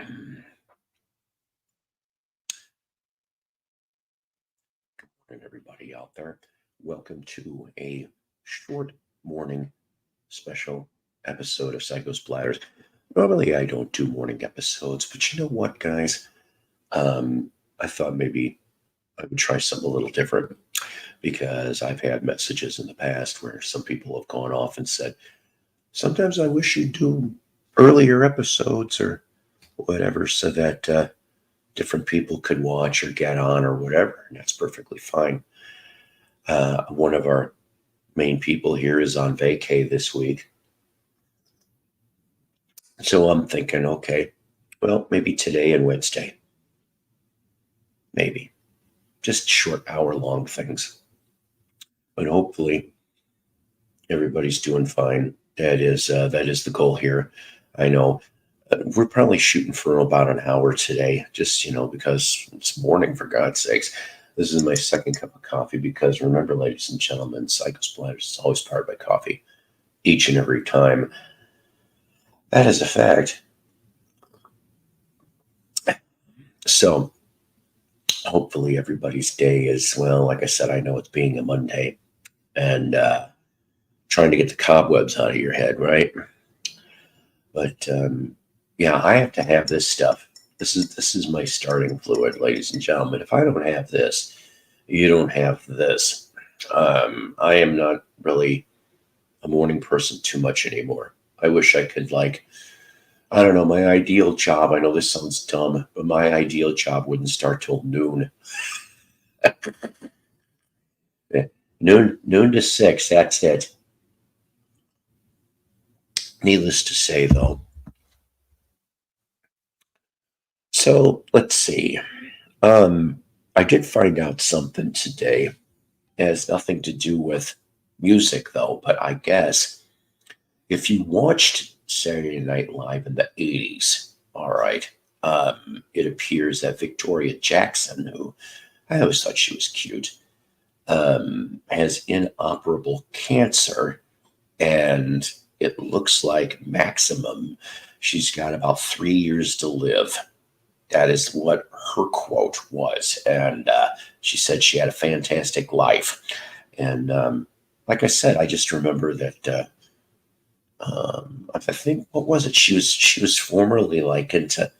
And everybody out there, welcome to a short morning special episode of Psycho Splatters. Normally, I don't do morning episodes, but you know what, guys? I thought maybe I would try something a little different because I've had messages in the past where some people have gone off and said, sometimes I wish you'd do earlier episodes or whatever so that different people could watch or get on or whatever. And that's perfectly fine. One of our main people here is on vacay this week. So I'm thinking, okay, well, maybe today and Wednesday. Maybe. Just short hour-long things. But hopefully everybody's doing fine. That is the goal here. I know we're probably shooting for about an hour today, just, because it's morning, for God's sakes. This is my second cup of coffee because remember, ladies and gentlemen, Psycho Splatters is always powered by coffee, each and every time. That is a fact. So hopefully everybody's day is, well, like I said, I know it's being a Monday and trying to get the cobwebs out of your head, right? But yeah, I have to have this stuff. This is my starting fluid, ladies and gentlemen. If I don't have this, you don't have this. I am not really a morning person too much anymore. I wish I could, I don't know, my ideal job, I know this sounds dumb, but my ideal job wouldn't start till noon. noon to 6, that's it. Needless to say, though. So let's see. I did find out something today. It has nothing to do with music, though, but I guess if you watched Saturday Night Live in the 80s, all right, it appears that Victoria Jackson, who I always thought she was cute, has inoperable cancer, and it looks like maximum she's got about 3 years to live. That is what her quote was. And she said she had a fantastic life. And like I said, I just remember that I think, what was it? She was formerly into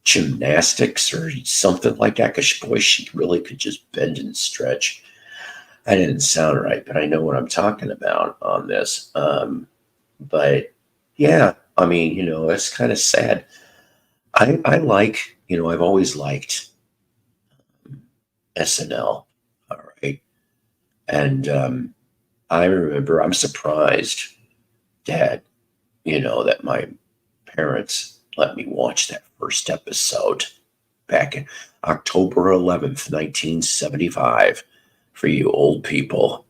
gymnastics or something like that. Because boy, she really could just bend and stretch. I didn't sound right, but I know what I'm talking about on this. But yeah, I mean, it's kind of sad. I like, I've always liked SNL. All right. And I remember, I'm surprised, Dad, that my parents let me watch that first episode back in October 11th, 1975, for you old people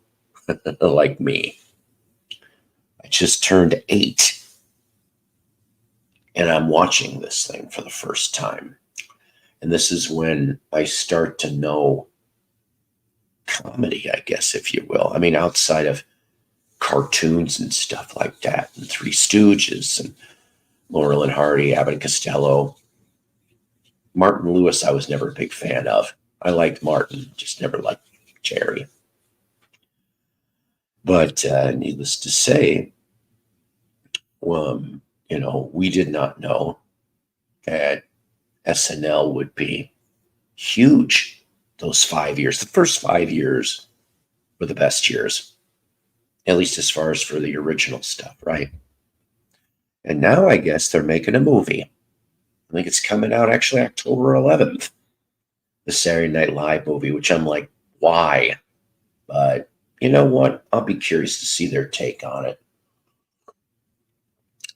like me. I just turned 8 and I'm watching this thing for the first time. And this is when I start to know comedy, I guess, if you will. I mean, outside of cartoons and stuff like that, and Three Stooges and Laurel and Hardy, Abbott and Costello. Martin Lewis, I was never a big fan of. I liked Martin, just never liked Jerry. But needless to say, we did not know that SNL would be huge those 5 years. The first 5 years were the best years, at least as far as for the original stuff, right? And now I guess they're making a movie. I think it's coming out actually October 11th, the Saturday Night Live movie, which I'm like, why? But you know what? I'll be curious to see their take on it.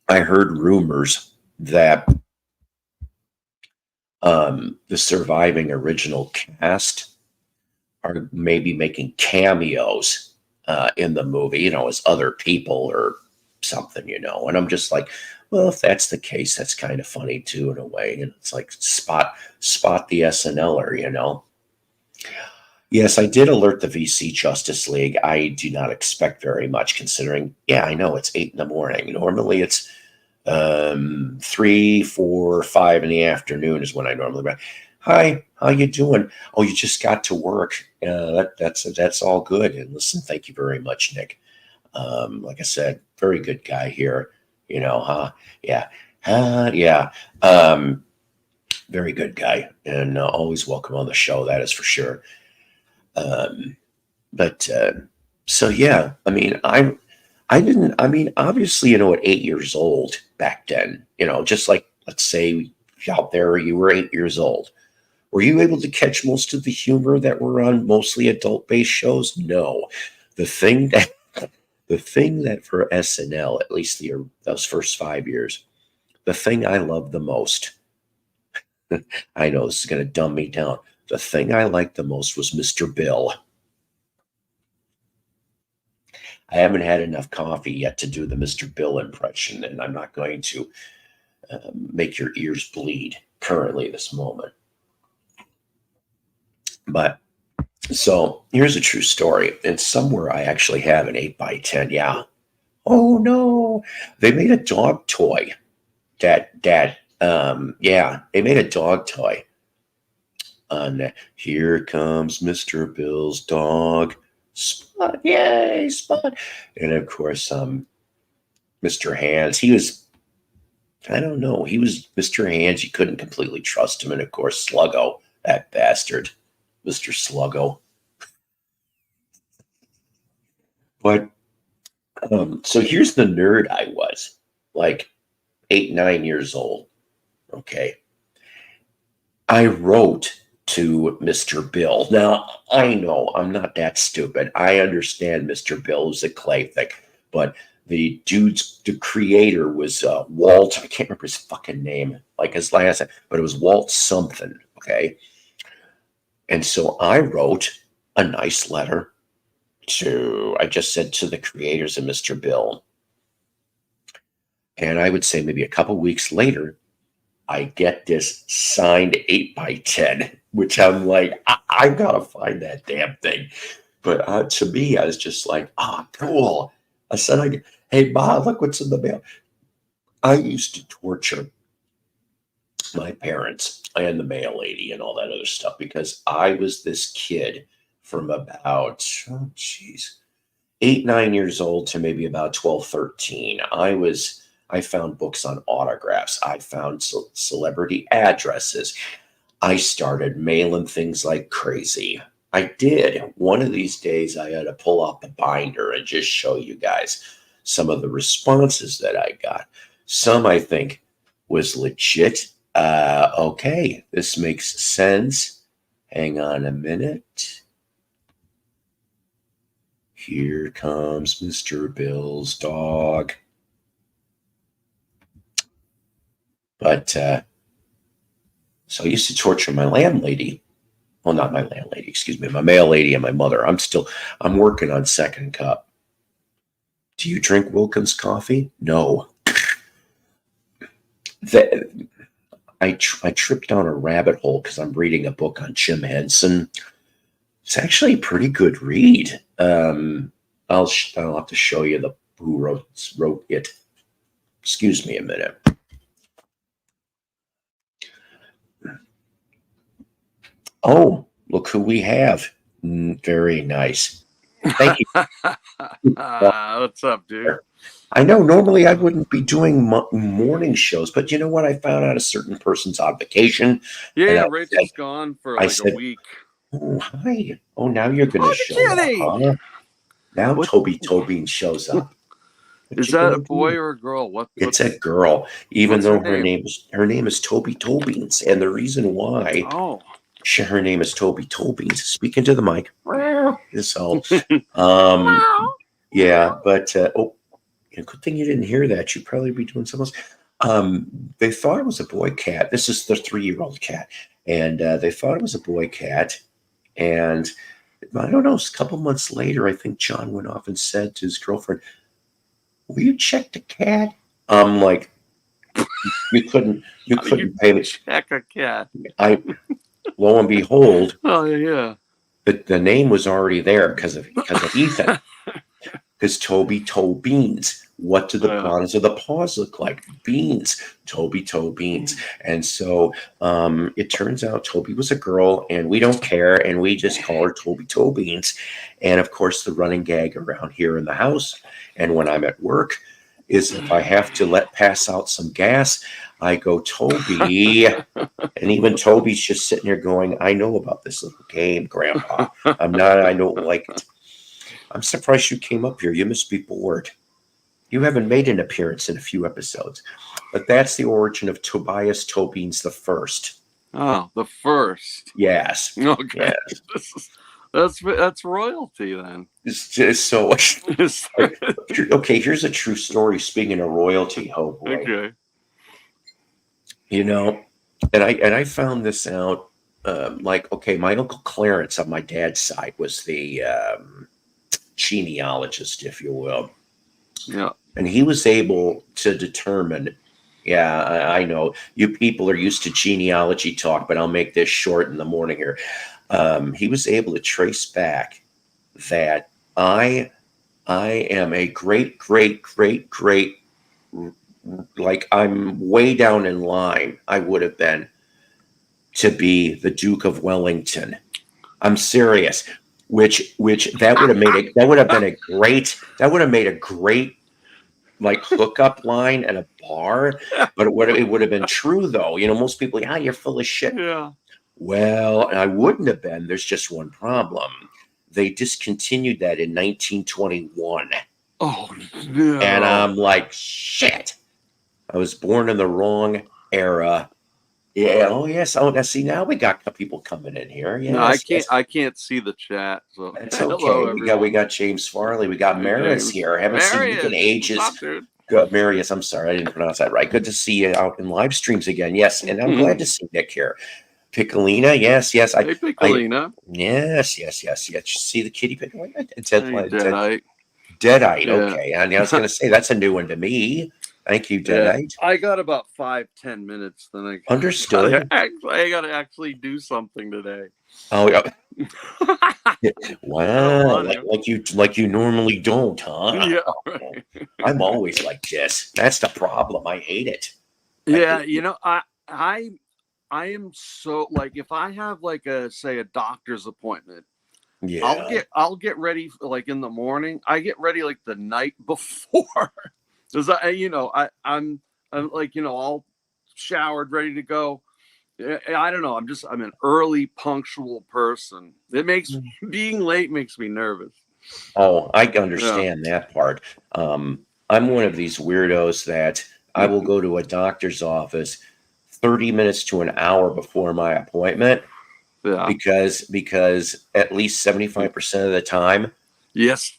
I heard rumors that the surviving original cast are maybe making cameos in the movie, as other people or something, And I'm just like, well, if that's the case, that's kind of funny too, in a way. And it's like spot the SNLer. Yes, I did alert the VC Justice League. I do not expect very much, considering, yeah, I know it's 8 in the morning. Normally it's 3, 4, 5 in the afternoon is when I normally. Hi, how you doing? Oh, you just got to work. That's all good. And listen, thank you very much, Nick. Like I said, very good guy here. Huh? Yeah, yeah. Very good guy, and always welcome on the show. That is for sure. Um, but so yeah, I mean, I didn't. I mean, obviously, at 8 years old back then, just like let's say out there, you were 8 years old. Were you able to catch most of the humor that were on mostly adult-based shows? No. The thing that the thing that for SNL, at least those first 5 years, the thing I loved the most, I know this is going to dumb me down. The thing I liked the most was Mr. Bill. I haven't had enough coffee yet to do the Mr. Bill impression, and I'm not going to make your ears bleed currently this moment. But so here's a true story. And somewhere I actually have an 8x10. Yeah. Oh no. They made a dog toy. Dad. Yeah, they made a dog toy. On Here Comes Mr. Bill's dog. Spot. Yay, Spot. And of course, Mr. Hands, he was, I don't know, he was Mr. Hands. You couldn't completely trust him. And of course, Sluggo, that bastard, Mr. Sluggo. But so here's the nerd I was, like 8, 9 years old. Okay. I wrote to Mr. Bill. Now, I know I'm not that stupid. I understand Mr. Bill is a clay thing, but the creator was Walt. I can't remember his fucking name, like his last name, but it was Walt something. Okay. And so I wrote a nice letter I just said to the creators of Mr. Bill. And I would say maybe a couple weeks later, I get this signed 8x10, which I'm like, I gotta find that damn thing. But to me, I was just like, cool. I said, hey, Bob, look what's in the mail. I used to torture my parents and the mail lady and all that other stuff because I was this kid from about, 8, 9 years old to maybe about 12, 13. I found books on autographs. I found celebrity addresses. I started mailing things like crazy. I did. One of these days, I had to pull out the binder and just show you guys some of the responses that I got. Some I think was legit. Okay, this makes sense. Hang on a minute. Here comes Mr. Bill's dog. But so I used to torture my landlady. Well, not my landlady, excuse me, my mail lady and my mother. I'm working on second cup. Do you drink Wilkins coffee? No. I tripped down a rabbit hole because I'm reading a book on Jim Henson. It's actually a pretty good read. I'll have to show you who wrote it. Excuse me a minute. Oh, look who we have. Very nice. Thank you. What's up, dude? I know normally I wouldn't be doing morning shows, but you know what? I found out a certain person's on vacation. Yeah, Rachel's gone for like a week. Oh, hi. Oh, now you're going to show up, huh? Now Toby Tobin shows up. Is that a boy or a girl? It's a girl, even though her name is Toby Tobins, and the reason why her name is Toby Tobins. Speaking to the mic. So, yeah, but good thing you didn't hear that. You'd probably be doing something else. They thought it was a boy cat. This is the 3-year-old cat, and they thought it was a boy cat, and I don't know. A couple months later, I think John went off and said to his girlfriend, will you check the cat? I'm like, you couldn't pay me. Check a cat. Lo and behold, oh yeah, the name was already there because of Ethan. because Toby toe beans. What do the Yeah. bottoms of the paws look like? Beans. Toby toe beans. And so it turns out Toby was a girl, and we don't care, and we just call her Toby toe beans. And of course, the running gag around here in the house, and when I'm at work, is if I have to pass out some gas, I go Toby. And even Toby's just sitting there going, I know about this little game, Grandpa. I don't like it. I'm surprised you came up here. You must be bored. You haven't made an appearance in a few episodes. But that's the origin of Tobias Tobins the First. Oh, the first. Yes. Okay. Yes. That's royalty then. It's just so. Okay, here's a true story. Speaking of royalty, oh boy. Okay. You know, and I found this out. Okay, my Uncle Clarence on my dad's side was the genealogist, if you will. Yeah. And he was able to determine, I know you people are used to genealogy talk, but I'll make this short in the morning here. He was able to trace back that I am a great, like I'm way down in line. I would have been to be the Duke of Wellington. I'm serious. Which that would have made a great like hookup line at a bar. But it would have been true though. You know, most people, you're full of shit. Yeah. Well, I wouldn't have been. There's just one problem. They discontinued that in 1921. Oh no. And I'm like, shit. I was born in the wrong era. Yeah. Oh yes. Oh, now see, now we got people coming in here. Yes, no, I can't. yes. I can't see the chat. So That's okay. We got James Farley. We got Maris here. I haven't seen you in ages. What's up, dude? Good, Marius. I'm sorry, I didn't pronounce that right. Good to see you out in live streams again. Yes, and I'm glad to see Nick here. Piccolina, yes. Hey, Piccolina. Yes. See the kitty Piccolina? Deadite. Deadite. Yeah. Okay, and I was going to say that's a new one to me. Thank you, Deadite. I got about 5-10 minutes. Then I understood. I got to actually do something today. Oh yeah. Wow, like you normally don't, huh? Yeah. Right. I'm always like this. That's the problem. I hate it. Yeah, I am so like if I have like a doctor's appointment, yeah, I'll get ready like in the morning. I get ready like the night before. Because I'm like all showered, ready to go. I don't know. I'm an early punctual person. Being late makes me nervous. Oh, I understand that part. I'm one of these weirdos that I will go to a doctor's office 30 minutes to an hour before my appointment. Yeah. Because at least 75% of the time, yes,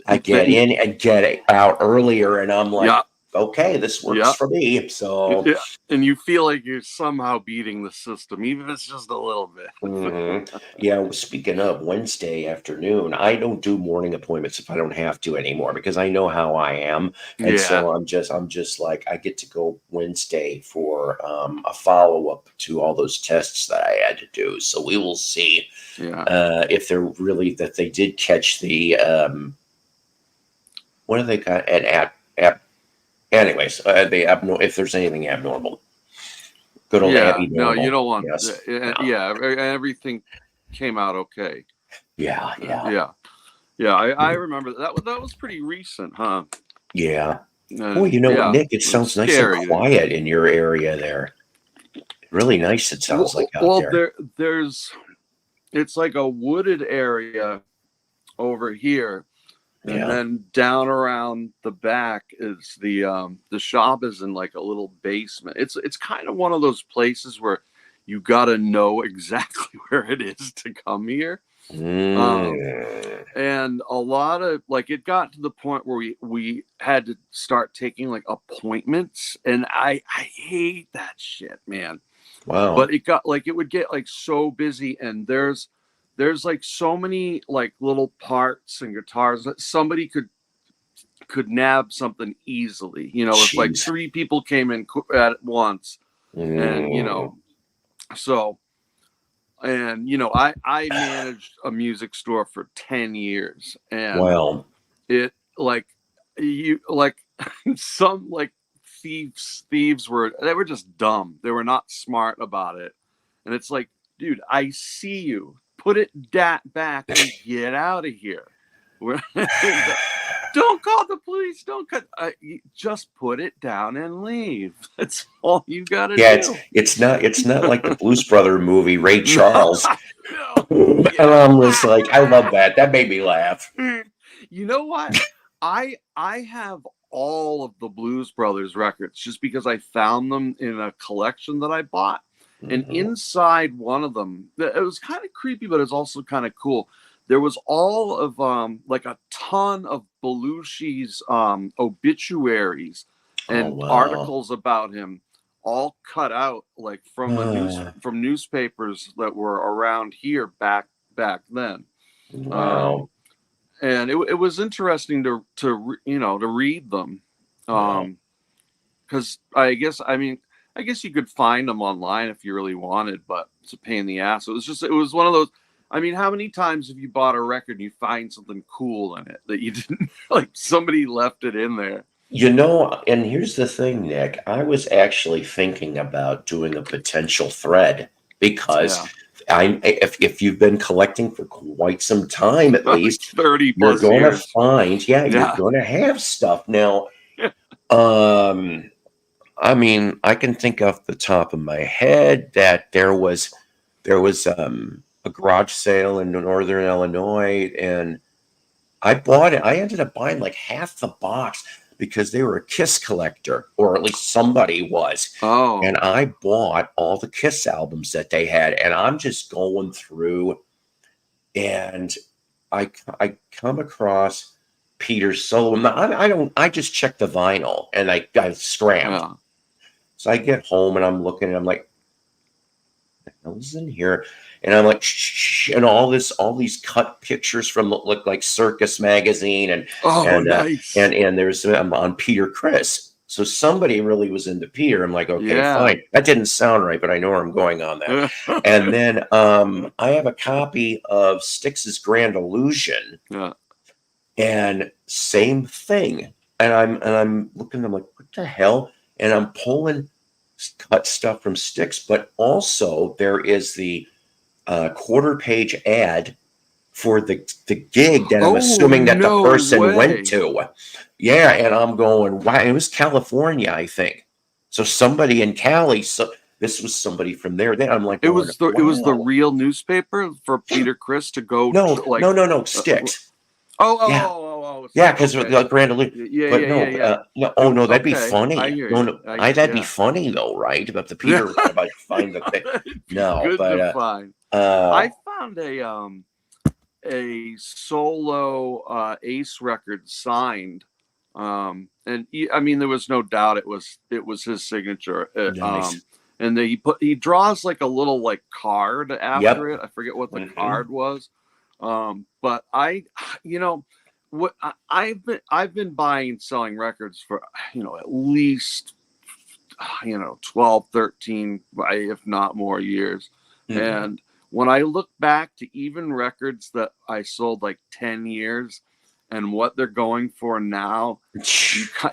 I get in and get out earlier, and I'm like, okay, this works for me. So, and you feel like you're somehow beating the system, even if it's just a little bit. Mm-hmm. Yeah. Speaking of Wednesday afternoon, I don't do morning appointments if I don't have to anymore because I know how I am, and so I'm just like I get to go Wednesday for a follow up to all those tests that I had to do. So we will see if they're really that they did catch the what do they got an anyways, if there's anything abnormal. Good old Abby normal. No, you don't want everything came out okay. Yeah. I remember that was pretty recent, huh? Yeah. Boy, Nick, it sounds nice and quiet in your area there. Really nice it sounds like out there. It's like a wooded area over here. And then down around the back is the shop is in like a little basement. It's kind of one of those places where you got to know exactly where it is to come here. And a lot of it got to the point where we had to start taking like appointments, and I hate that shit, man. Wow. But it would get like so busy, and there's like so many like little parts and guitars that somebody could nab something easily. If like 3 people came in at once, and so, and I managed a music store for 10 years, and like you like some like thieves were just dumb. They were not smart about it. And it's like, dude, I see you. Put it back and get out of here. Don't call the police. Don't cut. Just put it down and leave. That's all you gotta Yeah, do. it's not like the Blues Brother movie, Ray No, Charles. no, And yeah. I'm just like, I love that. That made me laugh. You know what? I have all of the Blues Brothers records just because I found them in a collection that I bought. And Mhm. inside one of them, it was kind of creepy, but it's also kind of cool. There was all of like a ton of Belushi's obituaries Oh and wow. articles about him, all cut out like from from newspapers that were around here back then. Um, Wow. and it was interesting to read them, Wow. because I guess you could find them online if you really wanted, but it's a pain in the ass. It was one of those. I mean, how many times have you bought a record and you find something cool in it that you didn't like? Somebody left it in there. And here's the thing, Nick. I was actually thinking about doing a potential thread because Yeah, if you've been collecting for quite some time at like least, 30 you're plus going to years. find, yeah, you're Yeah. going to have stuff. Now, um, I mean, I can think off the top of my head that there was a garage sale in Northern Illinois, and I bought it. I ended up buying like half the box because they were a Kiss collector, or at least somebody was. And Oh, I bought all the Kiss albums that they had, and I'm just going through, and I come across Peter solo. I don't. I just check the vinyl, and I scrammed. yeah. So I get home and I'm looking, and I'm like, I was in here, and I'm like, shh, and all these cut pictures from look like Circus magazine, Oh, and uh, nice. and there's I'm on Peter Chris. So somebody really was into Peter. I'm like, okay, Yeah. fine. That didn't sound right, but I know where I'm going on that. And then I have a copy of Styx's Grand Illusion, Yeah. and same thing. And I'm looking, I'm like, what the hell? And I'm pulling cut stuff from Styx, but also there is the quarter page ad for the gig that I'm Oh, assuming that the no person went way. to. Yeah, and I'm going, wow, it was California, I think. So somebody in Cali, so this was somebody from there. Then I'm like going, It was the wow. real newspaper for Peter Chris to go No, like. no, no, no, Uh, Styx. oh, Yeah, oh, oh, oh, it's yeah, like, because okay. the Grand Illusion. Yeah, But yeah, yeah, no, yeah. no, oh no, that'd be Okay, I funny. hear No, you. no, that'd be Yeah. funny though, right? About the Yeah. Peter, if I find the thing. It'd be No, good but to find. uh, I found a solo Ace record signed, and I mean there was no doubt it was his signature. nice. And he draws like a little like card after Yep. it. I forget what the Hmm. card was. But you know what I've been buying and selling records for at least 12, 13, if not more years. Hmm. And when I look back to even records that I sold like 10 years and what they're going for now,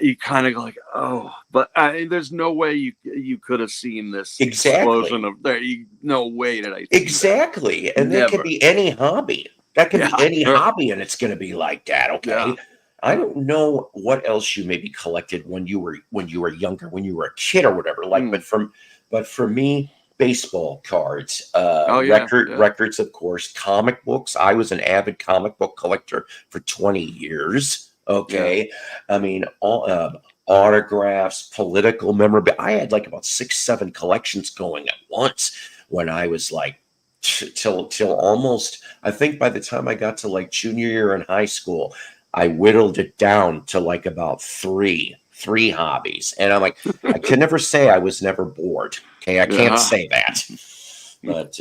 you kind of go like, oh, but there's no way you could have seen this explosion Exactly. of there. No way did I see that. Exactly. And that could Never. be any hobby. That could be Yeah. any hobby, and it's going to be like that. Yeah. Okay. I don't know what else you maybe collected when you were younger, when you were a kid or whatever. Like, Mm. but for me, baseball cards, Oh yeah. Yeah. records, of course, comic books. I was an avid comic book collector for 20 years. Yeah. Okay. I mean, all autographs, political memorabilia. I had like about 6, 7 collections going at once when I was like till almost. I think by the time I got to like junior year in high school, I whittled it down to like about three hobbies, and I'm like, I can never say I was never bored. Okay, I can't Yeah. say that. But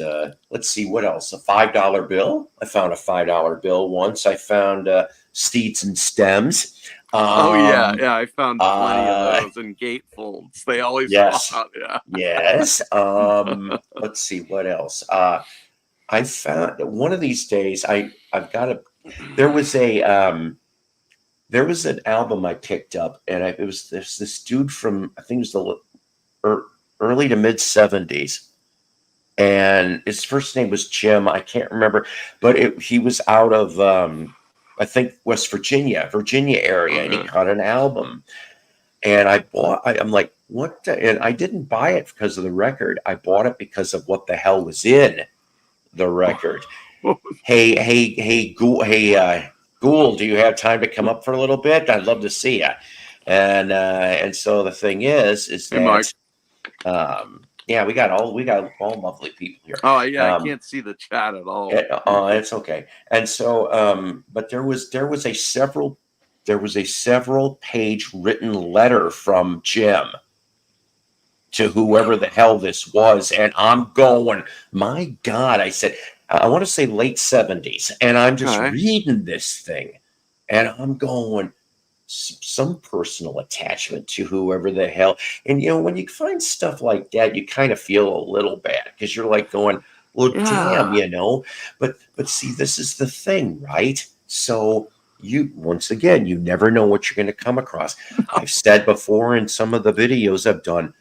let's see what else. A $5 bill. I found a $5 bill once. I found Steeds and Stems. Oh yeah, Um, yeah. I found plenty of uh, those in gatefolds. They always fall yes, out. Yeah. yes. Let's see what else. I found one of these days. I've got a. There was a there was an album I picked up, and it was this dude from, I think it was the early to mid 70s, and his first name was Jim. I can't remember, but he was out of I think West Virginia area, and he Okay. got an album. And I'm like, what? And I didn't buy it because of the record. I bought it because of what the hell was in the record. Gould, do you have time to come up for a little bit? I'd love to see you. And so the thing is Hey, Mike. that yeah, we got all lovely people here. Oh yeah, I can't see the chat at all. It's okay. And so, but there was a several page written letter from Jim to whoever the hell this was, and I'm going, my God! I said, I want to say late 70s, and I'm just Okay. reading this thing, and I'm going, some personal attachment to whoever the hell. And when you find stuff like that, you kind of feel a little bad because you're like going, well, damn, Yeah. But see, this is the thing, right? So once again, you never know what you're going to come across. I've said before in some of the videos I've done,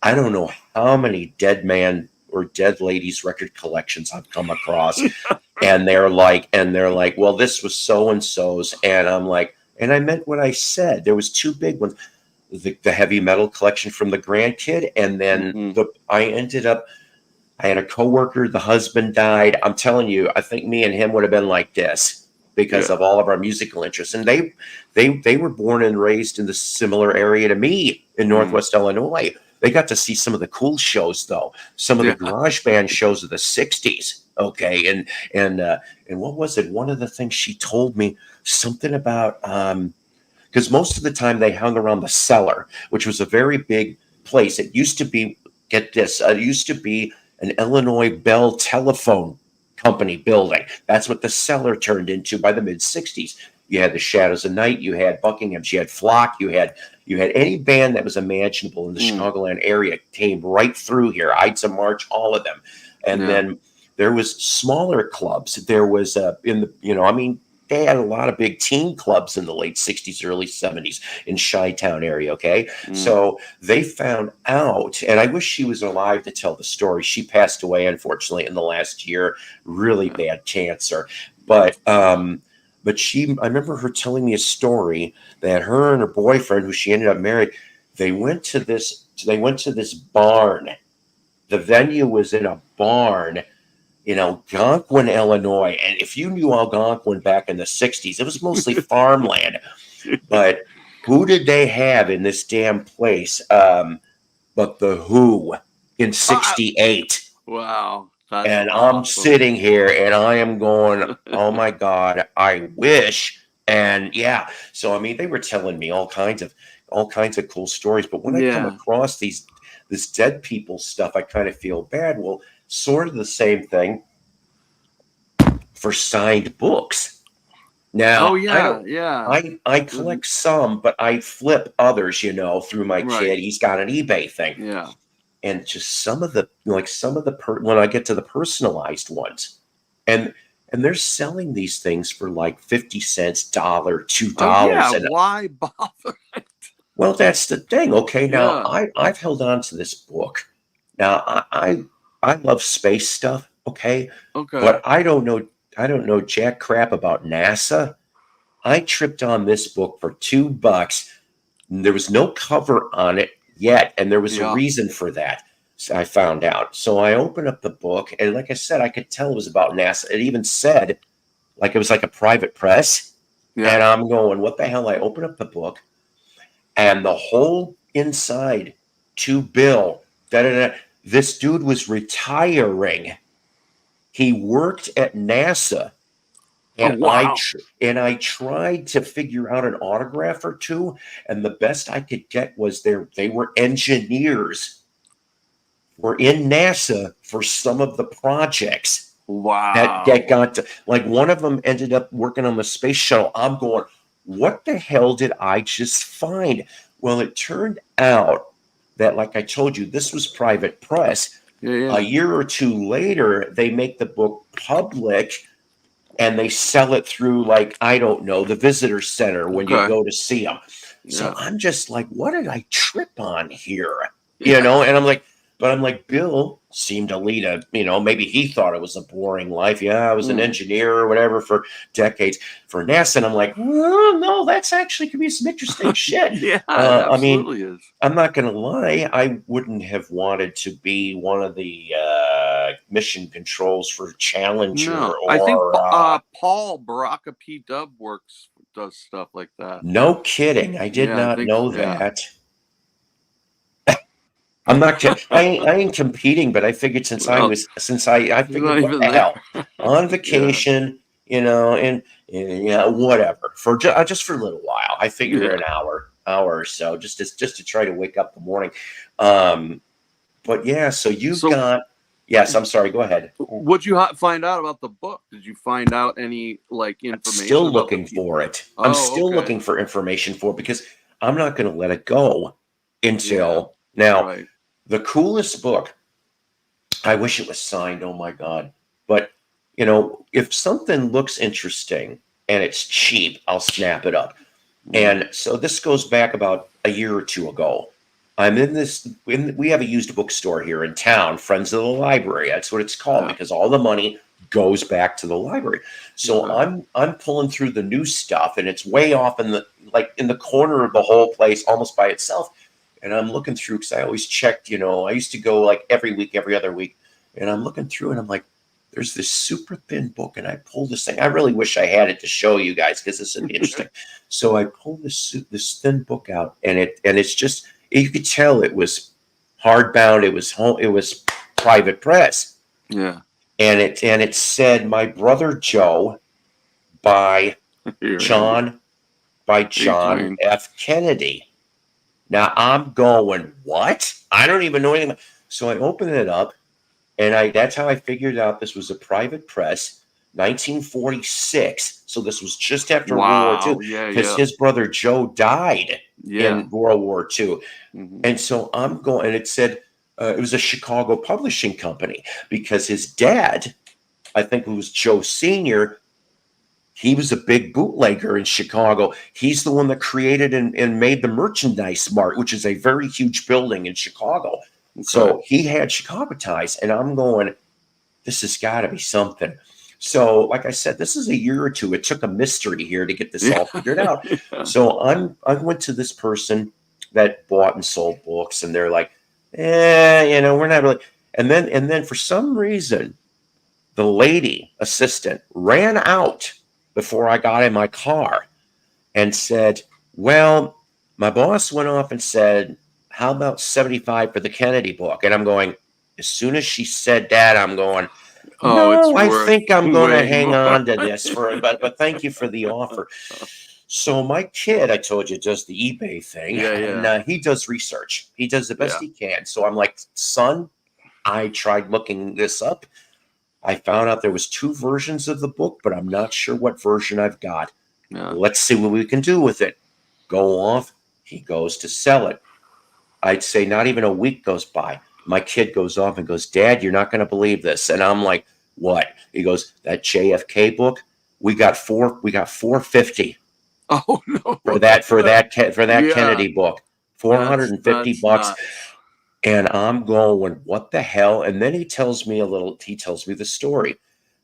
I don't know how many dead man or dead ladies record collections I've come across, and they're like, well, this was so and so's, and I'm like, and I meant what I said. There was two big ones: the heavy metal collection from the grandkid, and then I had a coworker. The husband died. I'm telling you, I think me and him would have been like this because Yeah. of all of our musical interests. And they were born and raised in the similar area to me in Northwest Illinois. They got to see some of the cool shows, though. Some of the garage band shows of the '60s. Okay, and what was it? One of the things she told me something about because most of the time they hung around the Cellar, which was a very big place. It used to be, get this, it used to be an Illinois Bell Telephone Company building. That's what the Cellar turned into by the mid '60s. You had the Shadows of Night, you had Buckingham's, you had Flock, you had any band that was imaginable in the Chicagoland area came right through here. Ides of March, all of them, and then there was smaller clubs. There was they had a lot of big teen clubs in the late '60s, early '70s in Chi-Town area. Okay, so they found out, and I wish she was alive to tell the story. She passed away, unfortunately, in the last year. Really bad cancer, but I remember her telling me a story that her and her boyfriend, who she ended up married, they went to this barn. The venue was in a barn, Algonquin, Illinois. And if you knew Algonquin back in the '60s, it was mostly farmland. But who did they have in this damn place but the Who in '68? Wow. And awesome. I'm sitting here and I am going, oh my God, I wish. And yeah, so I mean, they were telling me all kinds of cool stories. But when I come across this dead people stuff, I kind of feel bad. Well, sort of the same thing for signed books. Now, I collect some, but I flip others, through my kid. He's got an eBay thing. Yeah. And just some of the when I get to the personalized ones, and they're selling these things for like 50 cents, $1, $2. And why bother? Well, that's the thing. Okay, now I've held on to this book. Now I love space stuff. Okay, but I don't know jack crap about NASA. I tripped on this book for $2. There was no cover on it yet, and there was a reason for that. So I found out. So I opened up the book, and like I said, I could tell it was about NASA. It even said, like it was like a private press. And I'm going, what the hell? I open up the book, and the whole inside to Bill, this dude was retiring. He worked at NASA. And I tried to figure out an autograph or two, and the best I could get was they were engineers, were in NASA for some of the projects. Wow. That got to, like, one of them ended up working on the space shuttle. I'm going, what the hell did I just find? Well, it turned out that, like I told you, this was private press. A year or two later, they make the book public. and they sell it through, like, I don't know, the visitor center when you Okay. go to see them. So Yeah. I'm just like, what did I trip on here? Yeah. And I'm like, Bill seemed to lead a, maybe he thought it was a boring life. Yeah, I was an engineer or whatever for decades for NASA. And I'm like, well, no, that's actually could be some interesting shit. Yeah, it I mean, absolutely is. I'm not going to lie. I wouldn't have wanted to be one of the mission controls for Challenger No, I think or Paul Baraka P. Dub does stuff like that. no kidding. I did Yeah, I not think. know Yeah. that. I'm not. I ain't competing, but I figured Well, I he's figured not what even the there. hell on Yeah. vacation, and yeah, whatever for just for a little while. I figure Yeah. an hour or so, just to try to wake up the morning. Um, but yeah, so you've So, got. Yes, I'm sorry. Go ahead. what'd you find out about the book? Did you find out any like information Still about the looking people? for it. I'm Oh, still okay. looking for information for it because I'm not going to let it go Yeah. until now. Right. The coolest book. I wish it was signed. Oh my God. But, if something looks interesting and it's cheap, I'll snap it up. Yeah. And so this goes back about a year or two ago. We have a used bookstore here in town, Friends of the Library. That's what it's called Yeah. because all the money goes back to the library. So Okay. I'm pulling through the new stuff and it's way off in the corner of the whole place, almost by itself. And I'm looking through because I always checked, I used to go like every week, every other week. And I'm looking through and I'm like, there's this super thin book. And I pull this thing. I really wish I had it to show you guys because this would be interesting. So I pull this thin book out and it's just, you could tell it was hardbound. It was private press. Yeah. And it said My Brother Joe by Here, John explain. F. Kennedy. Now I'm going, what? I don't even know anything. So I open it up, and that's how I figured out this was a private press, 1946. So this was just after World War II, Wow. Yeah. because Yeah. his brother Joe died Yeah. in World War II. Hmm. And so I'm going, and it said it was a Chicago publishing company because his dad, I think it was Joe Sr., he was a big bootlegger in Chicago. He's the one that created and made the Merchandise Mart, which is a very huge building in Chicago. Okay. So he had Chicago ties, and I'm going, this has got to be something. So, like I said, this is a year or two. It took a mystery here to get this all figured out. Yeah. So I went to this person that bought and sold books, and they're like, we're not really. And then for some reason, the lady assistant ran out before I got in my car and said, well, my boss went off and said, how about 75 for the Kennedy book? And I'm going, as soon as she said that, I'm going, Oh, it's no, I worth think I'm going to way hang more. on to this but thank you for the offer. So my kid, I told you, does the eBay thing, Yeah. and Yeah. he does research. He does the best Yeah. he can. So I'm like, son, I tried looking this up. I found out there was 2 versions of the book, but I'm not sure what version I've got. Yeah. Let's see what we can do with it. Go off. He goes to sell it. I'd say not even a week goes by. My kid goes off and goes, Dad, you're not going to believe this. And I'm like, what? He goes, that JFK book, we got 450 Oh no. for that Yeah. Kennedy book. That's $450. nuts. And I'm going, what the hell? And then he tells me the story.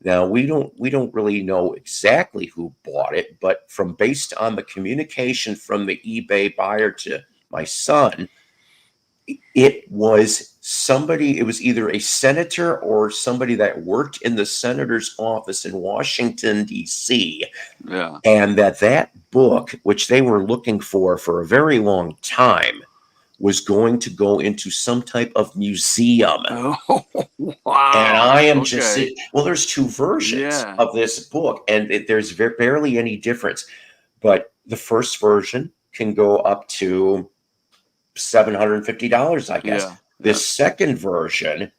Now we don't really know exactly who bought it, but based on the communication from the eBay buyer to my son, it was either a senator or somebody that worked in the senator's office in Washington, D.C. Yeah. And that book, which they were looking for a very long time, was going to go into some type of museum. Oh wow. And I am Okay. well, there's 2 versions Yeah. of this book, and there's barely any difference. But the first version can go up to $750, I guess. Yeah. The Yeah. second version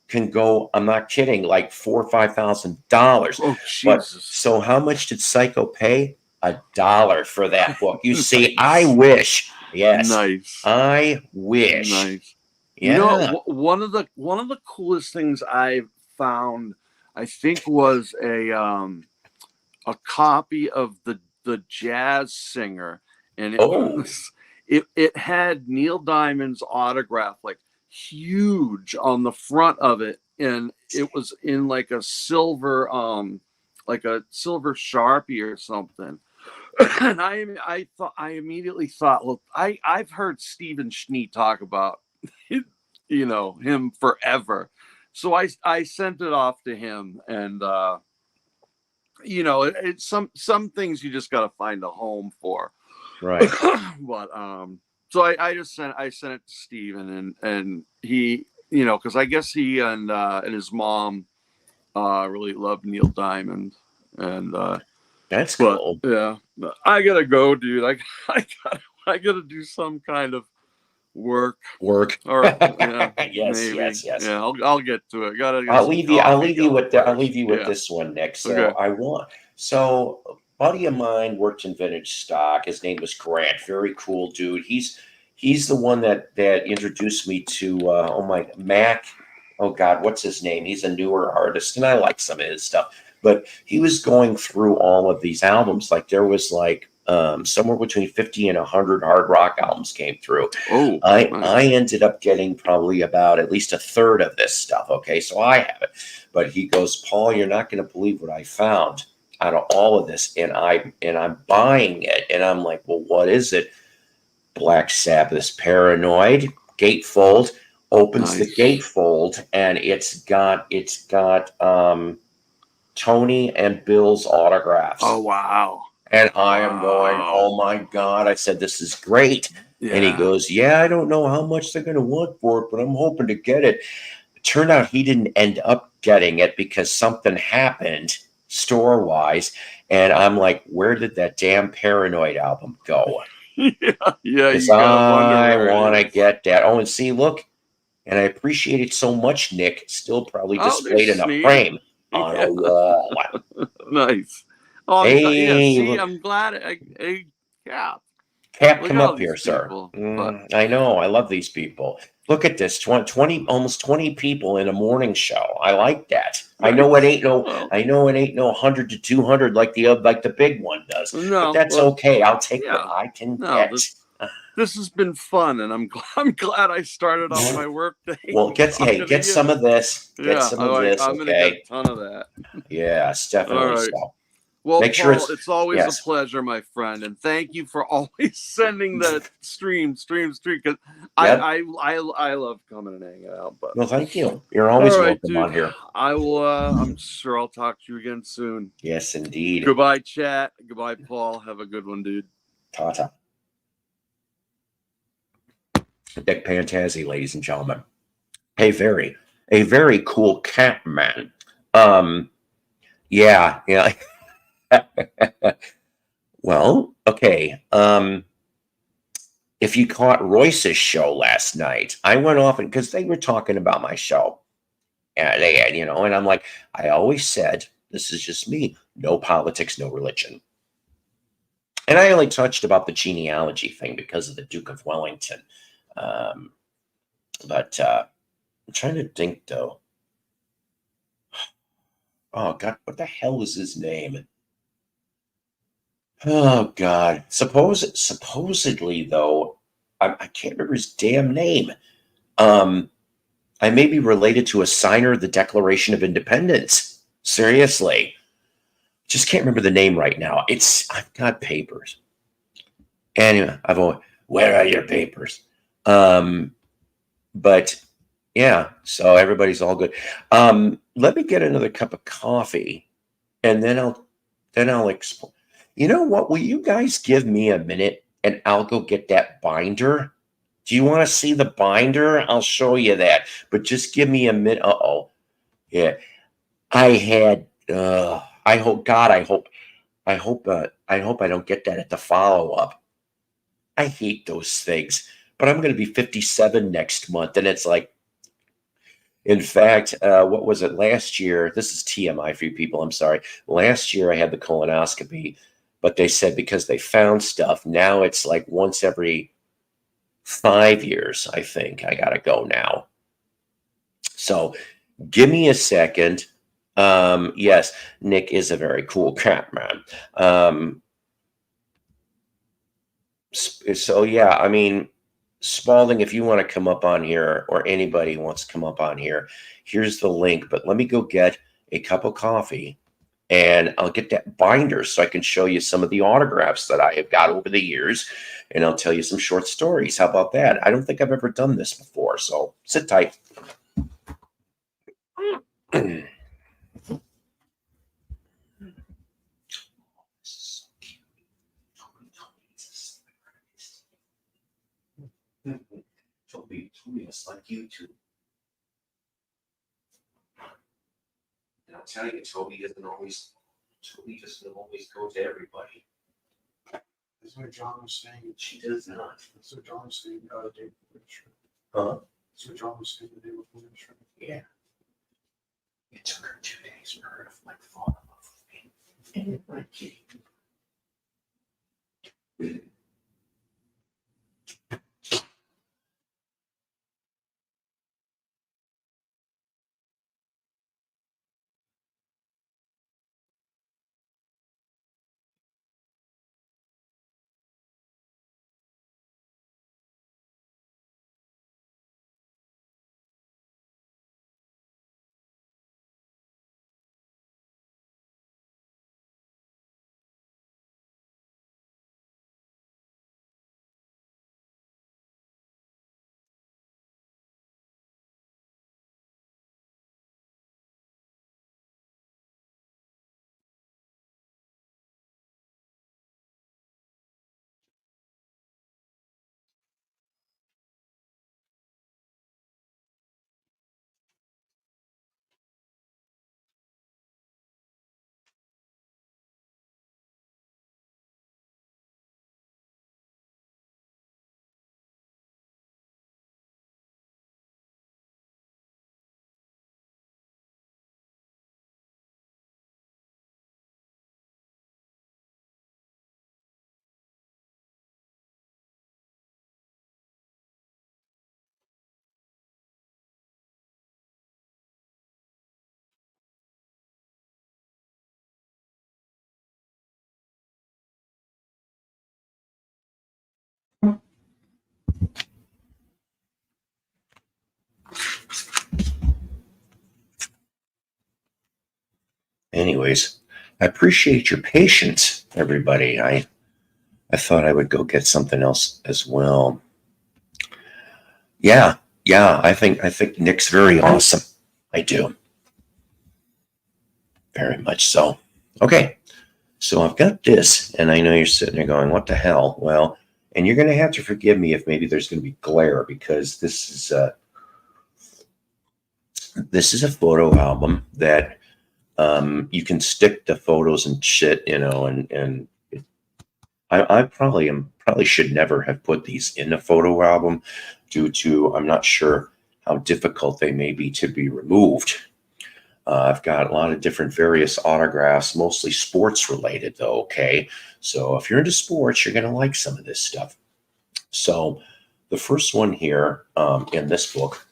can go, I'm not kidding, like $4,000 or $5,000. Oh But Jesus. so how much did Psycho pay? $1 for that book. You see, I Nice. wish. Yes. Nice. I wish. Nice. Yeah. One of the coolest things I found, I think, was a copy of the Jazz Singer, and Oh, it had Neil Diamond's autograph like huge on the front of it, and it was in like a silver Sharpie or something. And I immediately thought, look, I've heard Stephen Schnee talk about him forever. So I sent it off to him, and it's some things you just got to find a home for. right. But so I sent it to Steven, and he, because I guess he and his mom really loved Neil Diamond, and That's but cool. yeah, I gotta go, dude. I gotta do some kind of work, Work. or yeah, Yes, maybe, yes, yes. yeah. I'll get to it. Gotta get I'll some leave you. I'll coffee leave you going with. I'll first. leave you with Yeah. this one, Nick. So Okay. So a buddy of mine worked in vintage stock. His name was Grant. Very cool dude. He's the one that introduced me to. Oh my Mac. Oh God, what's his name? He's a newer artist, and I like some of his stuff. But he was going through all of these albums. Like there was like somewhere between 50 and 100 hard rock albums came through. Oh, I nice. ended up getting probably about at least a third of this stuff. Okay, so I have it. But he goes, Paul, you're not going to believe what I found out of all of this, and I'm buying it, and I'm like, well, what is it? Black Sabbath's Paranoid gatefold. Opens the Nice. gatefold, and it's got Tony and Bill's autographs. Oh wow. And I am going, Wow. oh my God. I said, this is great. Yeah. And he goes, yeah, I don't know how much they're going to want for it, but I'm hoping to get it. It turned out he didn't end up getting it because something happened store wise. And I'm like, where did that damn Paranoid album go? Yeah, Because you gotta wonder I where want to it is. get that. Oh, and see, look, and I appreciate it so much, Nick. Still probably displayed there's in a Sneed. frame on Yeah. a wall. Nice. Oh, yeah. Hey, See, look. I'm glad. Yeah. Cap, Look come at all up here, these sir. people. But I know. I love these people. Look at this 20, almost 20 people in a morning show. I like that. I know it ain't no. well, I know it ain't no 100 to 200 like the big one does. no, But that's well, okay. I'll take yeah. what I can No, get. this has been fun, and I'm glad I started off my work day. Well, get some of this. Get some of this. I'm gonna get a ton of that. Yes, definitely. All right. So. Well, Make Paul, sure it's always a pleasure, my friend, and thank you for always sending the stream because I love coming and hanging out. But well, thank you. You're always welcome dude, on here. I will. I'm sure I'll talk to you again soon. Yes, indeed. Goodbye, chat. Goodbye, Paul. Have a good one, dude. Ta-ta. Dick Pantazzi, ladies and gentlemen. A very cool cat man. Yeah. Well, okay. If you caught Royce's show last night, I went off and because they were talking about my show. And they had, and I'm like, I always said, this is just me. No politics, no religion. And I only touched about the genealogy thing because of the Duke of Wellington. But I'm trying to think, though. Oh, God, what the hell is his name? Oh, God. Supposedly, though, I can't remember his damn name. I may be related to a signer of the Declaration of Independence. Seriously. Just can't remember the name right now. I've got papers. Anyway, where are your papers? But yeah, so everybody's all good. Let me get another cup of coffee, and then I'll explain. You know what? Will you guys give me a minute, and I'll go get that binder? Do you want to see the binder? I'll show you that, but just give me a minute. Yeah, I had. I hope I don't get that at the follow-up. I hate those things, but I'm going to be 57 next month, and it's like, in fact, what was it last year? This is TMI for you people. I'm sorry. Last year I had the colonoscopy, but they said because they found stuff, now it's like once every 5 years, I think I got to go now. So give me a second. Yes, Nick is a very cool cat, man. Um, so yeah, I mean, Spalding, if you want to come up on here, or anybody wants to come up on here, here's the link. But let me go get a cup of coffee, and I'll get that binder so I can show you some of the autographs that I have got over the years, and I'll tell you some short stories. How about that? I don't think I've ever done this before, so sit tight. Toby is like you too. And I'll tell you, Toby doesn't always go to everybody. That's what John was saying. She does not. That's what John was saying the other day before the show. Huh? That's what John was saying the day before the show. Yeah. It took her 2 days for her to like fall in love with me. And I'm kidding. Anyways, I appreciate your patience, everybody. I thought I would go get something else as well. Yeah, yeah, I think Nick's very awesome. I do. Very much so. Okay. So I've got this, and I know you're sitting there going, "What the hell?" Well, and you're going to have to forgive me if maybe there's going to be glare, because this is a photo album that you can stick the photos and shit, and I probably should never have put these in a photo album, due to I'm not sure how difficult they may be to be removed. I've got a lot of different various autographs, mostly sports related, though. Okay. So if you're into sports, you're going to like some of this stuff. So the first one here in this book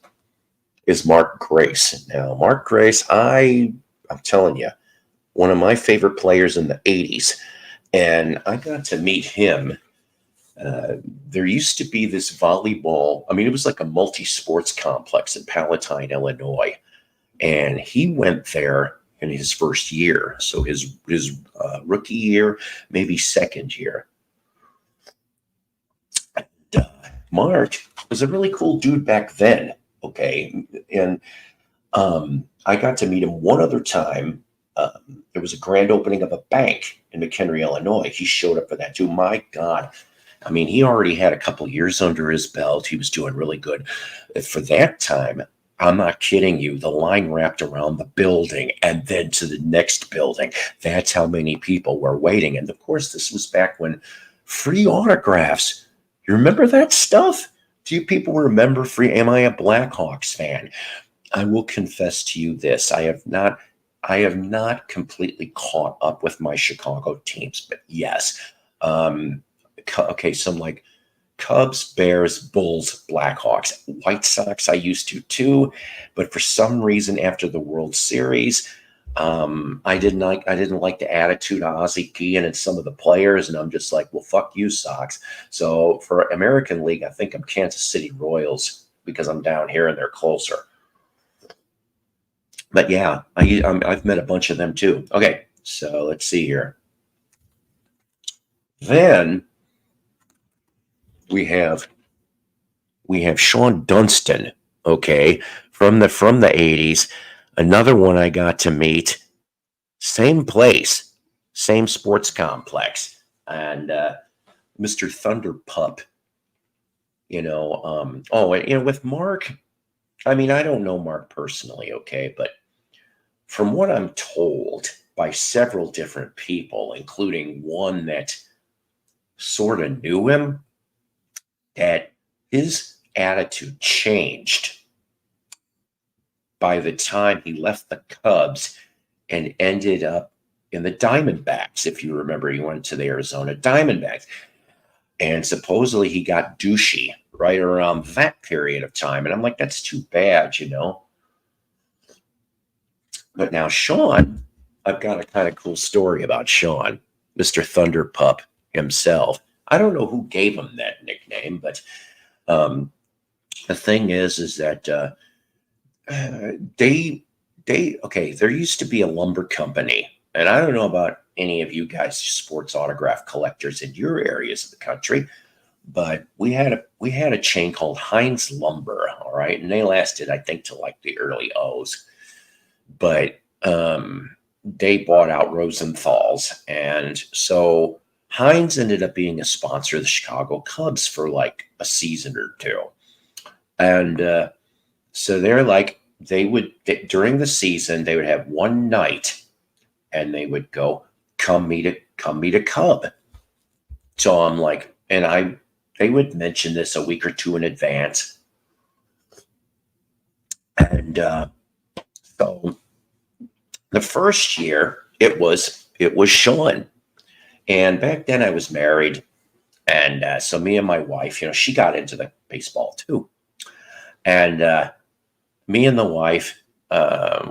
is Mark Grace. Now, Mark Grace, I'm telling you, one of my favorite players in the 80s. And I got to meet him. There used to be this volleyball. I mean, it was like a multi-sports complex in Palatine, Illinois. And he went there in his first year. So his rookie year, maybe second year. And, Mark was a really cool dude back then. Okay. And I got to meet him one other time. There was a grand opening of a bank in McHenry, Illinois. He showed up for that too. My God. I mean, he already had a couple years under his belt. He was doing really good. For that time, I'm not kidding you, the line wrapped around the building and then to the next building. That's how many people were waiting. And of course, this was back when free autographs. You remember that stuff? Do you people remember free? Am I a Blackhawks fan? I will confess to you this. I have not completely caught up with my Chicago teams, but yes. Okay, some like Cubs, Bears, Bulls, Blackhawks, White Sox I used to too, but for some reason after the World Series, I didn't like the attitude of Ozzie Guillen and some of the players, and I'm just like, well, fuck you, Sox. So for American League, I think I'm Kansas City Royals because I'm down here and they're closer. But yeah, I've met a bunch of them too. Okay, so let's see here. Then we have Shawn Dunston, okay, from the 80s. Another one I got to meet. Same place, same sports complex, and Mr. Thunder Pup. With Mark. I mean, I don't know Mark personally, okay, but from what I'm told by several different people, including one that sort of knew him, that his attitude changed by the time he left the Cubs and ended up in the Diamondbacks. If you remember, he went to the Arizona Diamondbacks. And supposedly he got douchey right around that period of time. And I'm like, that's too bad, you know. But now Shawn, I've got a kind of cool story about Shawn, Mr. Thunder Pup himself. I don't know who gave him that nickname, but the thing is that there used to be a lumber company, and I don't know about any of you guys sports autograph collectors in your areas of the country, but we had a chain called Heinz Lumber, all right, and they lasted, I think, till like the early O's, but they bought out Rosenthal's, and so Heinz ended up being a sponsor of the Chicago Cubs for like a season or two, and so they're like, during the season they would have one night, and they would go, come meet a Cub. So I'm like, they would mention this a week or two in advance. And so the first year it was Shawn. And back then I was married. And so me and my wife, she got into the baseball too. And me and the wife,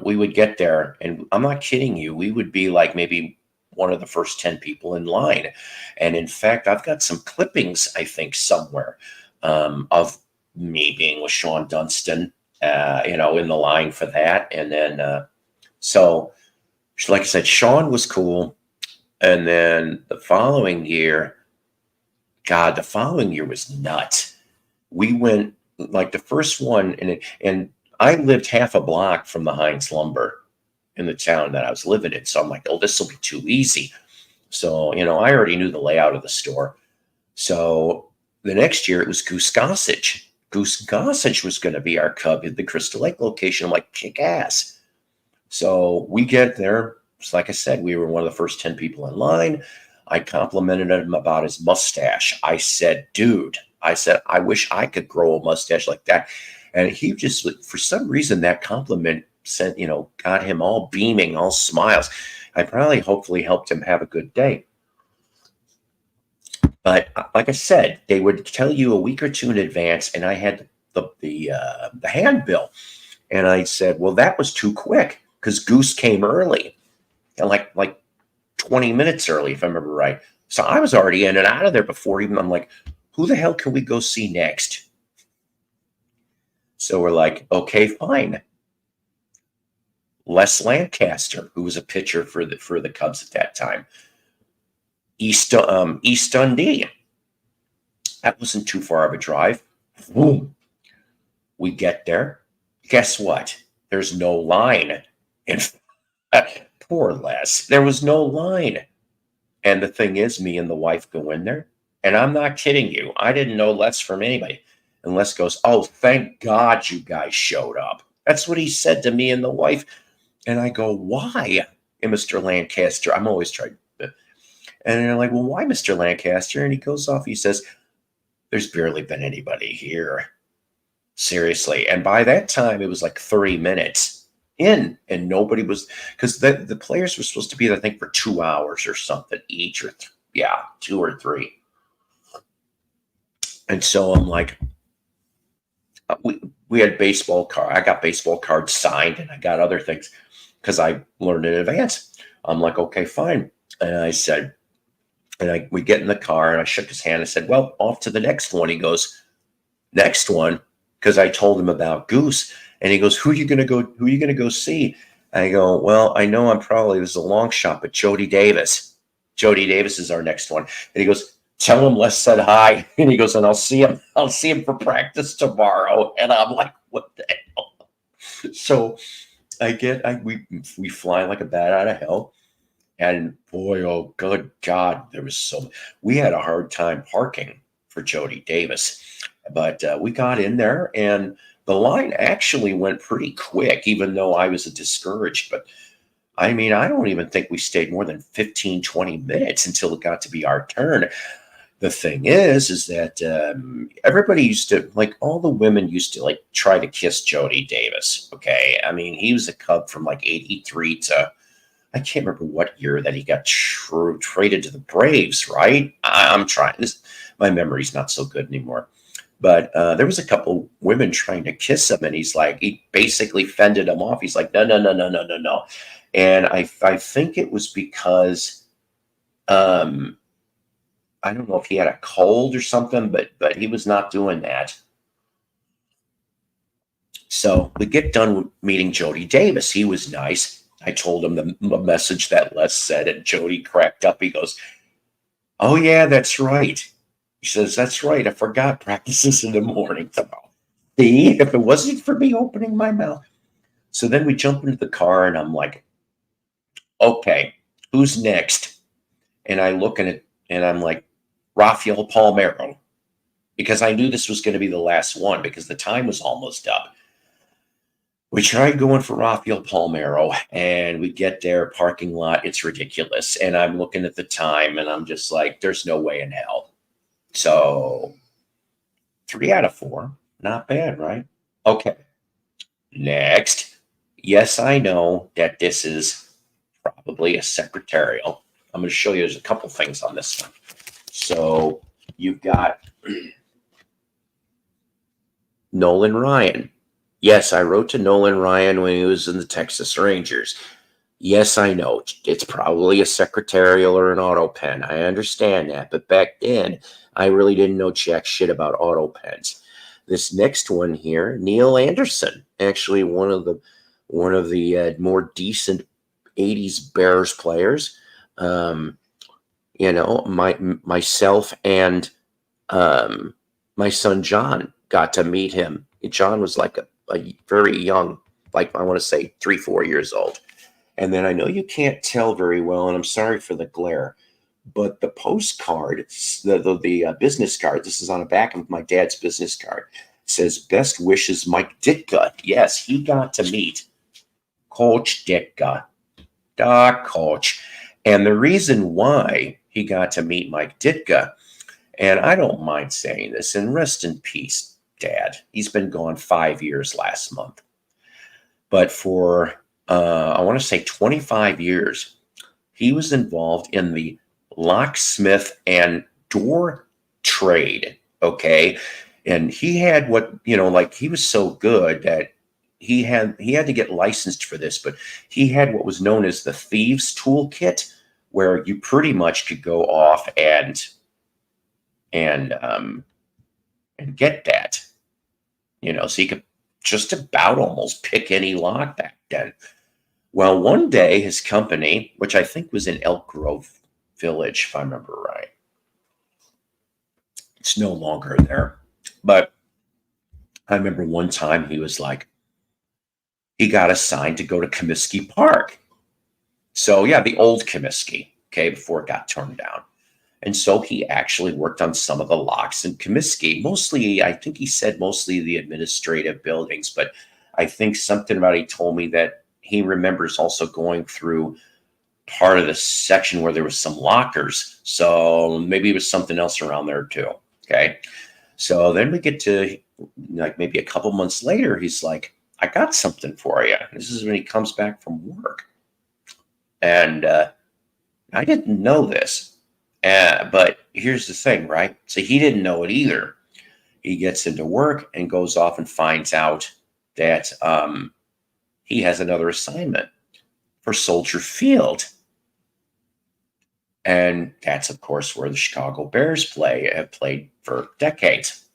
we would get there, and I'm not kidding you, we would be like maybe one of the first 10 people in line. And in fact, I've got some clippings, I think, somewhere of me being with Shawn Dunston, in the line for that. And then, so like I said, Shawn was cool. And then the following year was nuts. We went like the first one, and I lived half a block from the Heinz Lumber in the town that I was living in. So I'm like, oh, this will be too easy. So, I already knew the layout of the store. So the next year it was Goose Gossage. Goose Gossage was going to be our Cub at the Crystal Lake location. I'm like, kick ass. So we get there. Like I said, we were one of the first 10 people in line. I complimented him about his mustache. I said, dude, I wish I could grow a mustache like that. And he just, for some reason, that compliment got him all beaming, all smiles. I probably, hopefully helped him have a good day. But like I said, they would tell you a week or two in advance, and I had the handbill. And I said, well, that was too quick because Goose came early, and like 20 minutes early, if I remember right. So I was already in and out of there before even. I'm like, who the hell can we go see next? So we're like, okay, fine. Les Lancaster, who was a pitcher for the Cubs at that time. East Dundee. That wasn't too far of a drive. Boom. We get there. Guess what? There's no line. And poor Les. There was no line. And the thing is, me and the wife go in there, and I'm not kidding you. I didn't know Les from anybody. And Les goes, oh, thank God you guys showed up. That's what he said to me and the wife. And I go, why? And Mr. Lancaster, I'm always trying. And they're like, well, why, Mr. Lancaster? And he goes off. He says, there's barely been anybody here. Seriously. And by that time, it was like 30 minutes in, and nobody was, because the players were supposed to be, I think, for 2 hours or something each, or 2 or 3. And so I'm like, we had baseball card. I got baseball cards signed, and I got other things. because I learned in advance. I'm like, okay, fine. And I said, we get in the car and I shook his hand. I said, well, off to the next one. He goes, next one? Because I told him about Goose. And he goes, who are you going to go see? I go, well, I know this is a long shot, but Jody Davis. Jody Davis is our next one. And he goes, tell him Les said hi. And he goes, and I'll see him for practice tomorrow. And I'm like, what the hell? So we fly like a bat out of hell. And boy, oh good God, we had a hard time parking for Jody Davis. But we got in there and the line actually went pretty quick, even though I was discouraged. But I mean, I don't even think we stayed more than 15, 20 minutes until it got to be our turn. The thing is that everybody used to, like, all the women used to, like, try to kiss Jody Davis. Okay. I mean, he was a Cub from like 83 to, I can't remember what year that he got traded to the Braves, right? I'm trying this. My memory's not so good anymore. But there was a couple women trying to kiss him, and he basically fended them off. He's like, no, no, no, no, no, no, no. And I think it was because, I don't know if he had a cold or something, but he was not doing that. So we get done with meeting Jody Davis. He was nice. I told him the message that Les said, and Jody cracked up. He goes, oh, yeah, that's right. He says, that's right. I forgot practices in the morning tomorrow. See, if it wasn't for me opening my mouth. So then we jump into the car, and I'm like, okay, who's next? And I look at it, and I'm like, Rafael Palmeiro, because I knew this was going to be the last one because the time was almost up. We tried going for Rafael Palmeiro, and we get there, parking lot. It's ridiculous. And I'm looking at the time, and I'm just like, there's no way in hell. So 3 out of 4, not bad, right? Okay. Next. Yes, I know that this is probably a secretarial. I'm going to show you there's a couple things on this one. So you've got Nolan Ryan. Yes, I wrote to Nolan Ryan when he was in the Texas Rangers. Yes, I know. It's probably a secretarial or an auto pen. I understand that. But back then, I really didn't know jack shit about auto pens. This next one here, Neil Anderson, actually one of the more decent 80s Bears players. Myself and my son John got to meet him. John was like a very young, like I want to say 3-4 years old. And then I know you can't tell very well, and I'm sorry for the glare, but the postcard, the business card, this is on the back of my dad's business card, says, best wishes, Mike Ditka. Yes, he got to meet Coach Ditka. Coach. And the reason why he got to meet Mike Ditka, and I don't mind saying this, and rest in peace, Dad. He's been gone 5 years last month. But for I want to say 25 years, he was involved in the locksmith and door trade, okay? And he had he was so good that he had to get licensed for this, but he had what was known as the thieves toolkit, where you pretty much could go off and get that, so you could just about almost pick any lock back then. Well, one day his company, which I think was in Elk Grove Village, if I remember right, it's no longer there. But I remember one time he was like, he got assigned to go to Comiskey Park. So yeah, the old Comiskey, okay, before it got torn down. And so he actually worked on some of the locks in Comiskey, mostly, I think he said mostly the administrative buildings, but I think something about he told me that he remembers also going through part of the section where there was some lockers. So maybe it was something else around there too. Okay. So then we get to like maybe a couple months later, he's like, I got something for you. This is when he comes back from work. And I didn't know this. But here's the thing, right? So he didn't know it either. He gets into work and goes off and finds out that he has another assignment. for Soldier Field. And that's, of course, where the Chicago Bears have played for decades.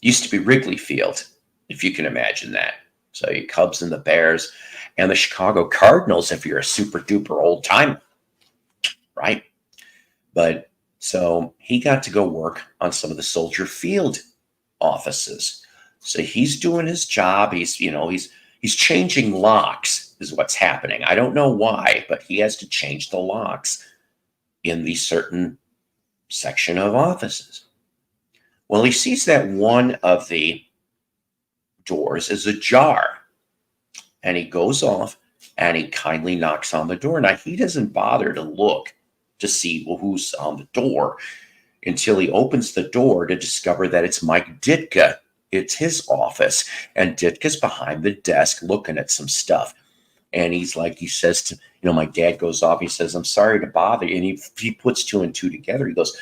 Used to be Wrigley Field, if you can imagine that. So you Cubs and the Bears and the Chicago Cardinals, if you're a super duper old timer, right? But so he got to go work on some of the Soldier Field offices. So he's doing his job. He's changing locks is what's happening. I don't know why, but he has to change the locks in the certain section of offices. Well, he sees that one of the doors is ajar, and he goes off and he kindly knocks on the door. Now, he doesn't bother to look to see who's on the door until he opens the door to discover that it's Mike Ditka. It's his office, and Ditka's behind the desk looking at some stuff. And he says to, my dad goes off. He says, "I'm sorry to bother you." And he puts two and two together. He goes,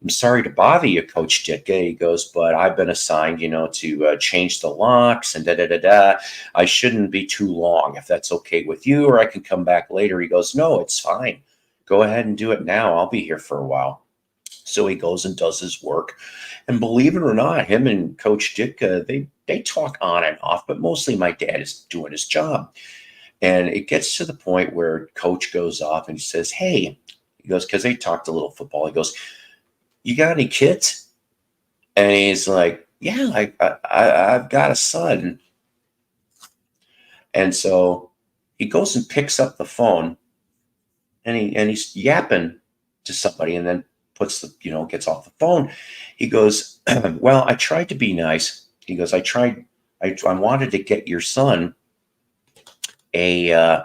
"I'm sorry to bother you, Coach Ditka." He goes, "But I've been assigned, to change the locks and da-da-da-da. I shouldn't be too long, if that's okay with you, or I can come back later." He goes, "No, it's fine. Go ahead and do it now. I'll be here for a while." So he goes and does his work. And believe it or not, him and Coach Ditka, they talk on and off, but mostly my dad is doing his job. And it gets to the point where Coach goes off and he says, "Hey," he goes, because they talked a little football. He goes, "You got any kids?" And he's like, "Yeah, I've got a son." And so he goes and picks up the phone, and he's yapping to somebody, and then gets off the phone. He goes, "Well, I tried to be nice." He goes, I wanted to get your son a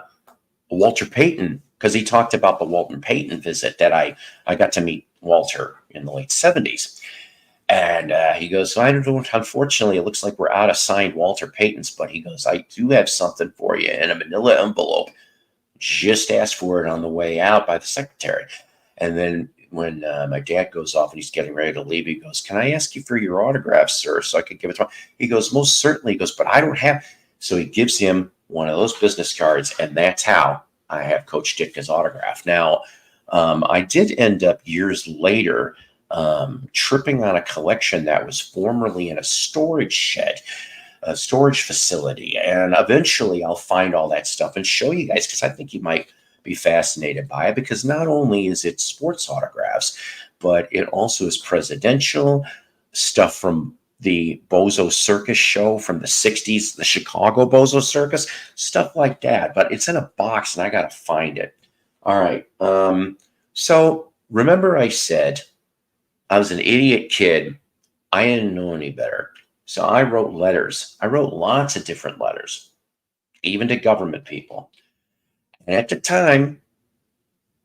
Walter Payton, because he talked about the Walter Payton visit that I got to meet Walter in the late 70s. And he goes, "So I don't know, unfortunately, it looks like we're out of signed Walter Paytons, but," he goes, "I do have something for you in a manila envelope. Just asked for it on the way out by the secretary." And then when my dad goes off and he's getting ready to leave, he goes, "Can I ask you for your autograph, sir, so I could give it to him?" He goes, "Most certainly." He goes, "But I don't have." So he gives him one of those business cards, and that's how I have Coach Ditka's autograph. Now, I did end up years later tripping on a collection that was formerly in a storage shed, a storage facility. And eventually I'll find all that stuff and show you guys, because I think you might be fascinated by it, because not only is it sports autographs, but it also is presidential stuff from the Bozo Circus show from the 60s, the Chicago Bozo Circus, stuff like that. But it's in a box, and I got to find it. All right. So remember I said I was an idiot kid. I didn't know any better. So I wrote letters. I wrote lots of different letters, even to government people. And at the time,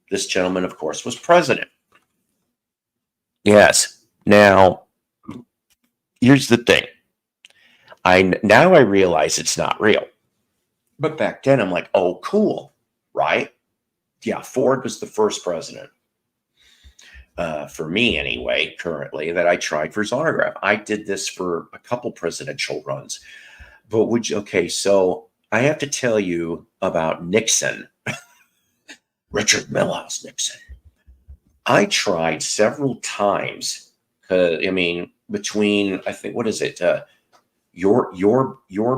this gentleman, of course, was president. Yes. Now, here's the thing. Now I realize it's not real. But back then, I'm like, oh, cool, right? Yeah, Ford was the first president. For me anyway, currently, that I tried for his autograph. I did this for a couple presidential runs. But so I have to tell you about Nixon, Richard Milhouse Nixon. I tried several times, between, I think, what is it? Your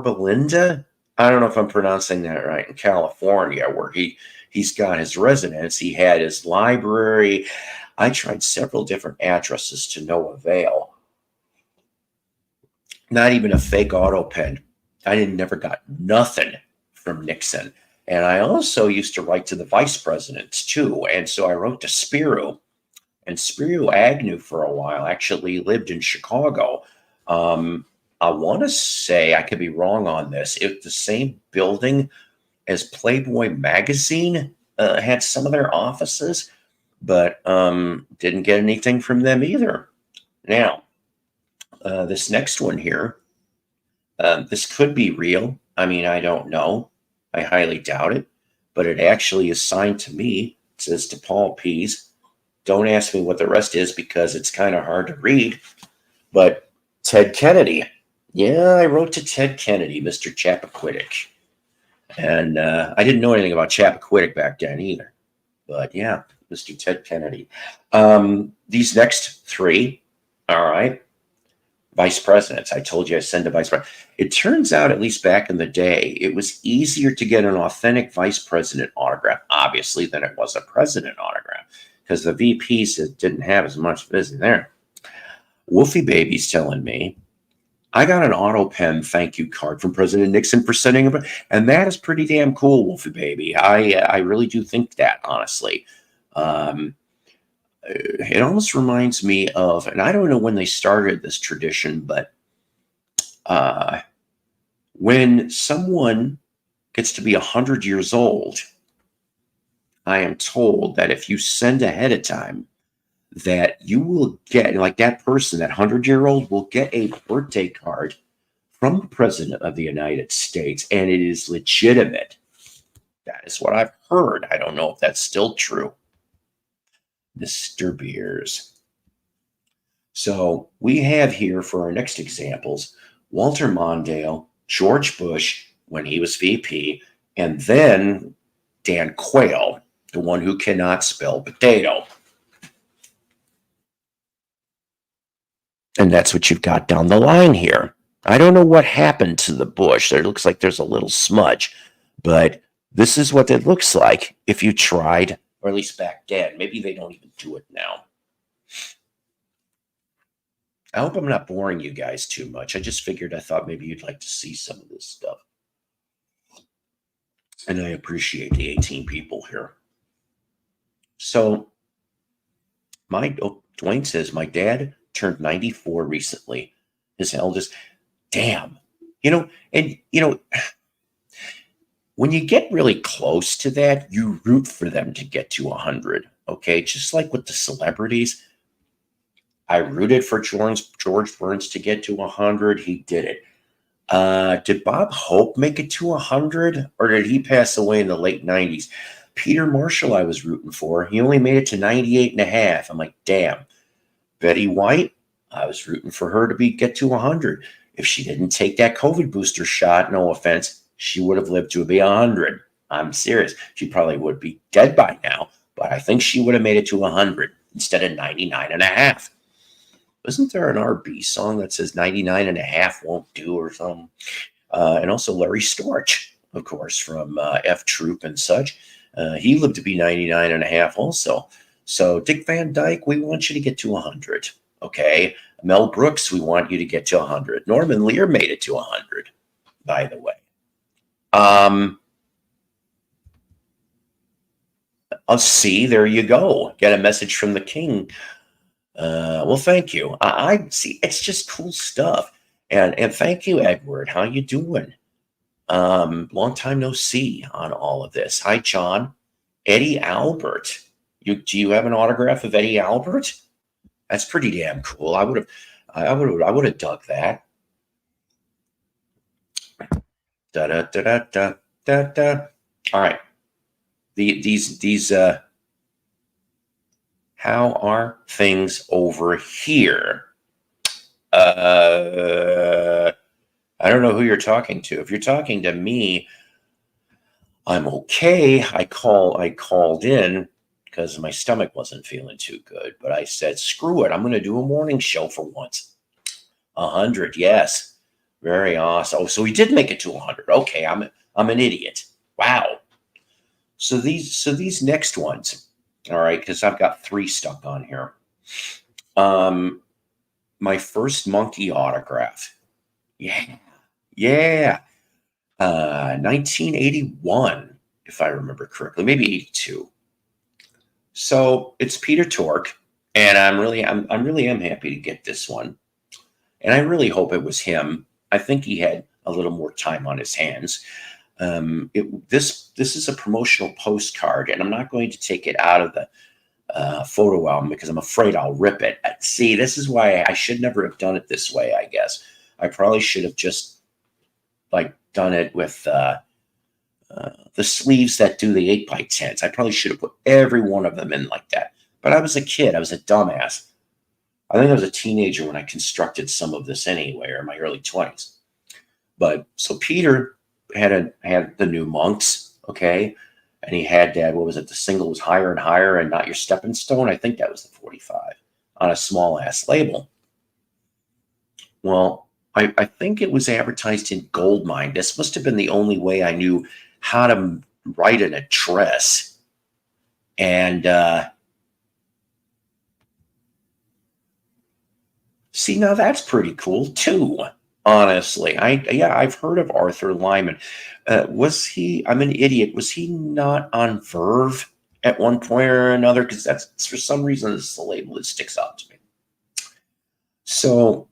Belinda? I don't know if I'm pronouncing that right, in California, where he's got his residence. He had his library. I tried several different addresses to no avail. Not even a fake auto pen. I never got nothing from Nixon. And I also used to write to the vice presidents too. And so I wrote to Spiro. And Spiro Agnew for a while actually lived in Chicago. I want to say, I could be wrong on this, if the same building as Playboy magazine had some of their offices, but didn't get anything from them either. Now, this next one here, this could be real. I don't know. I highly doubt it, but it actually is signed to me. It says, "To Paul Pease." Don't ask me what the rest is, because it's kind of hard to read. But Ted Kennedy. Yeah, I wrote to Ted Kennedy, Mr. Chappaquiddick. And I didn't know anything about Chappaquiddick back then either. But yeah, Mr. Ted Kennedy. These next three, all right, vice presidents. I told you I send a vice president. It turns out, at least back in the day, it was easier to get an authentic vice president autograph, obviously, than it was a president autograph, because the VPs didn't have as much business there. Wolfie Baby's telling me, I got an auto pen thank you card from President Nixon for sending him, and that is pretty damn cool, Wolfie Baby. I really do think that, honestly. It almost reminds me of, and I don't know when they started this tradition, but when someone gets to be 100 years old, I am told that if you send ahead of time, that you will get, like that person, that 100-year-old will get a birthday card from the President of the United States, and it is legitimate. That is what I've heard. I don't know if that's still true. Mr. Beers. So we have here for our next examples, Walter Mondale, George Bush when he was VP, and then Dan Quayle, the one who cannot spell potato. And that's what you've got down the line here. I don't know what happened to the Bush. There looks like there's a little smudge, but this is what it looks like if you tried, or at least back then. Maybe they don't even do it now. I hope I'm not boring you guys too much. I thought maybe you'd like to see some of this stuff. And I appreciate the 18 people here. So, Dwayne says, my dad turned 94 recently. His eldest, damn. When you get really close to that, you root for them to get to 100, okay? Just like with the celebrities. I rooted for George Burns to get to 100. He did it. Did Bob Hope make it to 100, or did he pass away in the late 90s? Peter Marshall I was rooting for. He only made it to 98 and a half. I'm like, damn. Betty White, I was rooting for her to get to 100. If she didn't take that COVID booster shot, no offense, she would have lived to be 100. I'm serious. She probably would be dead by now, but I think she would have made it to 100 instead of 99 and a half. Isn't there an R&B song that says 99 and a half won't do or something? And also Larry Storch, of course, from F Troop and such. He lived to be 99 and a half also. So Dick Van Dyke, we want you to get to 100. Okay. Mel Brooks, we want you to get to 100. Norman Lear made it to 100, by the way. I'll see. There you go. Get a message from the king. Well, thank you. I see. It's just cool stuff. And thank you, Edward. How you doing? Long time no see on all of this. Hi, John. Eddie Albert. Do you have an autograph of Eddie Albert? That's pretty damn cool. I would have dug that. Da da da da da da da. All right. These how are things over here? I don't know who you're talking to. If you're talking to me, I'm okay. I called in because my stomach wasn't feeling too good, but I said, screw it. I'm going to do a morning show for once. 100, yes. Very awesome. Oh, so he did make it to 100. Okay, I'm an idiot. Wow. So these next ones, all right, because I've got 3 stuck on here. My first monkey autograph. Yeah. 1981, if I remember correctly, maybe 82. So it's Peter Tork, and I'm really happy to get this one, and I really hope it was him. I think he had a little more time on his hands. This is a promotional postcard, and I'm not going to take it out of the photo album because I'm afraid I'll rip it. See, this is why I should never have done it this way. I guess I probably should have just done it with the sleeves that do the 8x10s. I probably should have put every one of them in like that. But I was a kid. I was a dumbass. I think I was a teenager when I constructed some of this anyway, or in my early 20s. But so Peter, had the new monks, okay, and he had that. What was it? The single was Higher and Higher, and Not Your Stepping Stone. I think that was the 45 on a small ass label. Well, I think it was advertised in Goldmine. This must have been the only way I knew how to write an address, and see, now that's pretty cool too. Honestly, I've heard of Arthur Lyman. Was he? I'm an idiot. Was he not on Verve at one point or another? Because that's for some reason this is the label that sticks out to me. So,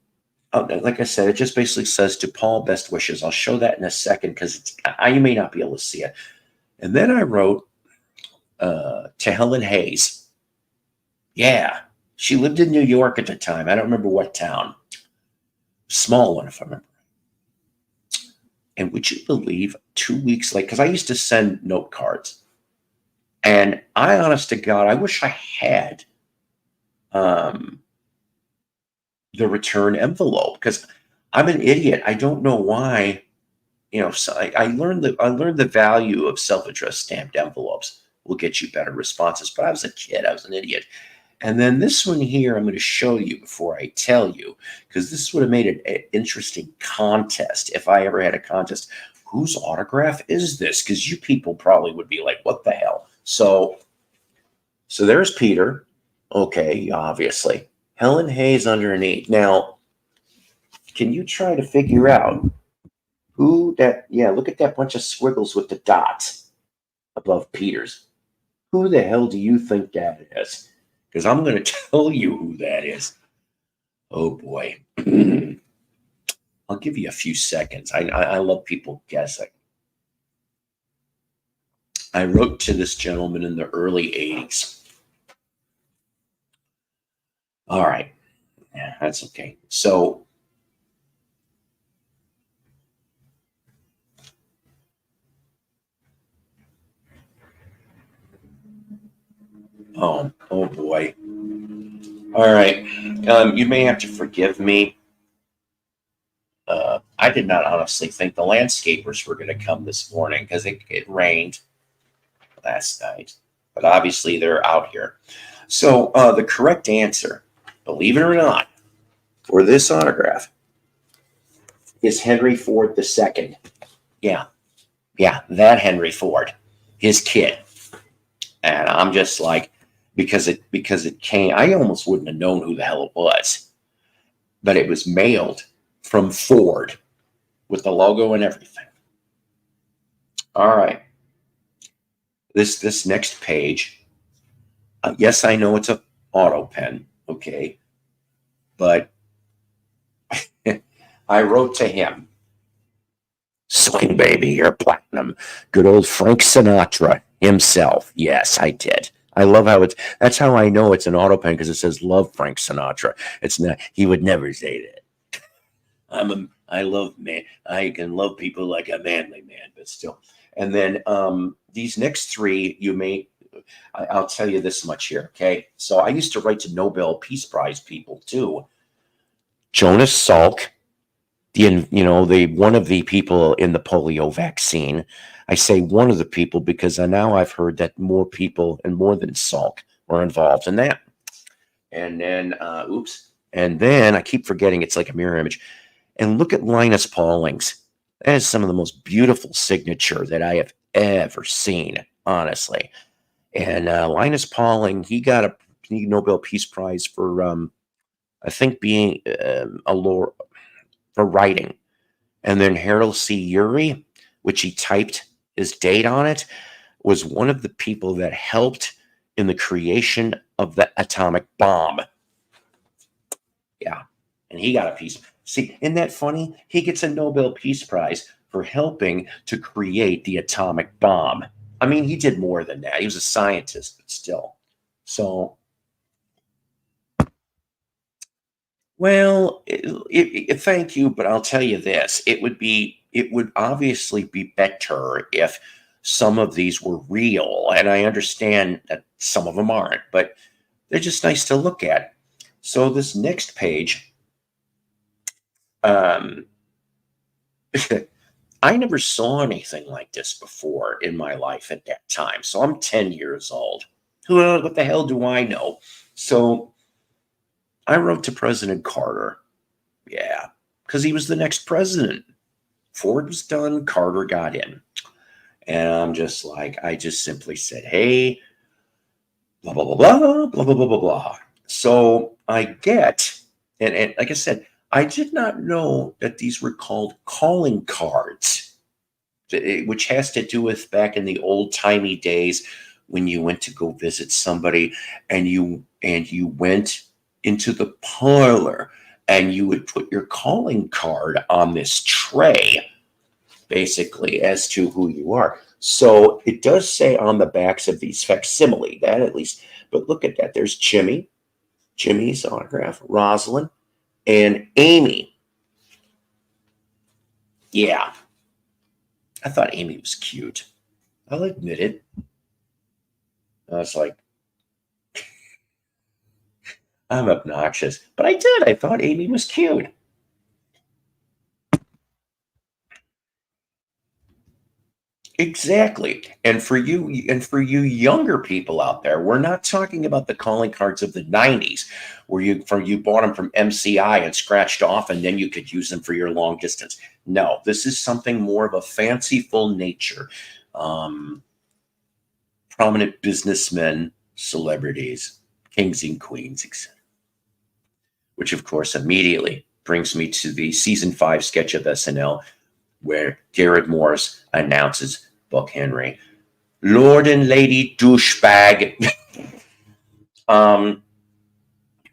like I said, it just basically says to Paul, best wishes. I'll show that in a second because you may not be able to see it. And then I wrote to Helen Hayes. Yeah, she lived in New York at the time. I don't remember what town. Small one, if I remember. And would you believe 2 weeks later, because I used to send note cards, and honest to God, I wish I had the return envelope because I'm an idiot. I don't know why. So I learned the value of self-addressed stamped envelopes will get you better responses. But I was a kid. I was an idiot. And then this one here, I'm going to show you before I tell you, because this would have made an interesting contest if I ever had a contest. Whose autograph is this? Because you people probably would be like, what the hell? So there's Peter. Okay, obviously. Helen Hayes underneath. Now, can you try to figure out who that? Yeah, look at that bunch of squiggles with the dots above Peter's. Who the hell do you think that is? Because I'm going to tell you who that is. Oh, boy. I'll give you a few seconds. I love people guessing. I wrote to this gentleman in the early 80s. All right. Yeah, that's okay. So, oh boy. All right. You may have to forgive me. I did not honestly think the landscapers were going to come this morning because it rained last night. But obviously they're out here. So the correct answer, believe it or not, for this autograph is Henry Ford II. Yeah, that Henry Ford, his kid. And I'm just like, because it came, I almost wouldn't have known who the hell it was. But it was mailed from Ford with the logo and everything. All right. This next page, yes, I know it's an auto pen, okay, but I wrote to him, swing baby, you're platinum. Good old Frank Sinatra himself. Yes, I did. I love how that's how I know it's an auto pen because it says love Frank Sinatra. It's not, he would never say that. I love man. I can love people like a manly man, but still. And then these next three, I'll tell you this much here, okay? So I used to write to Nobel Peace Prize people too. Jonas Salk, the one of the people in the polio vaccine. I say one of the people because now I've heard that more people and more than Salk were involved in that. And then, and then I keep forgetting it's like a mirror image. And look at Linus Pauling's. That is some of the most beautiful signature that I have ever seen, honestly. And Linus Pauling, he got a Nobel Peace Prize for, I think, being for writing. And then Harold C. Urey, which he typed his date on it, was one of the people that helped in the creation of the atomic bomb. Yeah, and he got a piece. See, isn't that funny? He gets a Nobel Peace Prize for helping to create the atomic bomb. I mean, he did more than that. He was a scientist, but still. So, well, thank you, but I'll tell you this. It would obviously be better if some of these were real. And I understand that some of them aren't, but they're just nice to look at. So this next page, I never saw anything like this before in my life at that time. So I'm 10 years old. What the hell do I know? So I wrote to President Carter. Yeah, because he was the next president. Ford was done, Carter got in. And I'm just like, I just simply said, hey, blah, blah, blah, blah, blah, blah, blah, blah, blah. So I get, and like I said, I did not know that these were called calling cards, which has to do with back in the old timey days when you went to go visit somebody and you went into the parlor and you would put your calling card on this tray, basically, as to who you are. So it does say on the backs of these facsimile, that at least, but look at that. There's Jimmy's autograph, Rosalind, and Amy. Yeah, I thought Amy was cute. I'll admit it. I was like, I'm obnoxious, but I did. I thought Amy was cute. Exactly. And for you younger people out there, we're not talking about the calling cards of the 90s where you bought them from MCI and scratched off and then you could use them for your long distance. No, this is something more of a fanciful nature. Prominent businessmen, celebrities, kings and queens, etc. Which of course immediately brings me to the season 5 sketch of SNL where Garrett Morris announces Buck Henry, Lord and Lady Douchebag.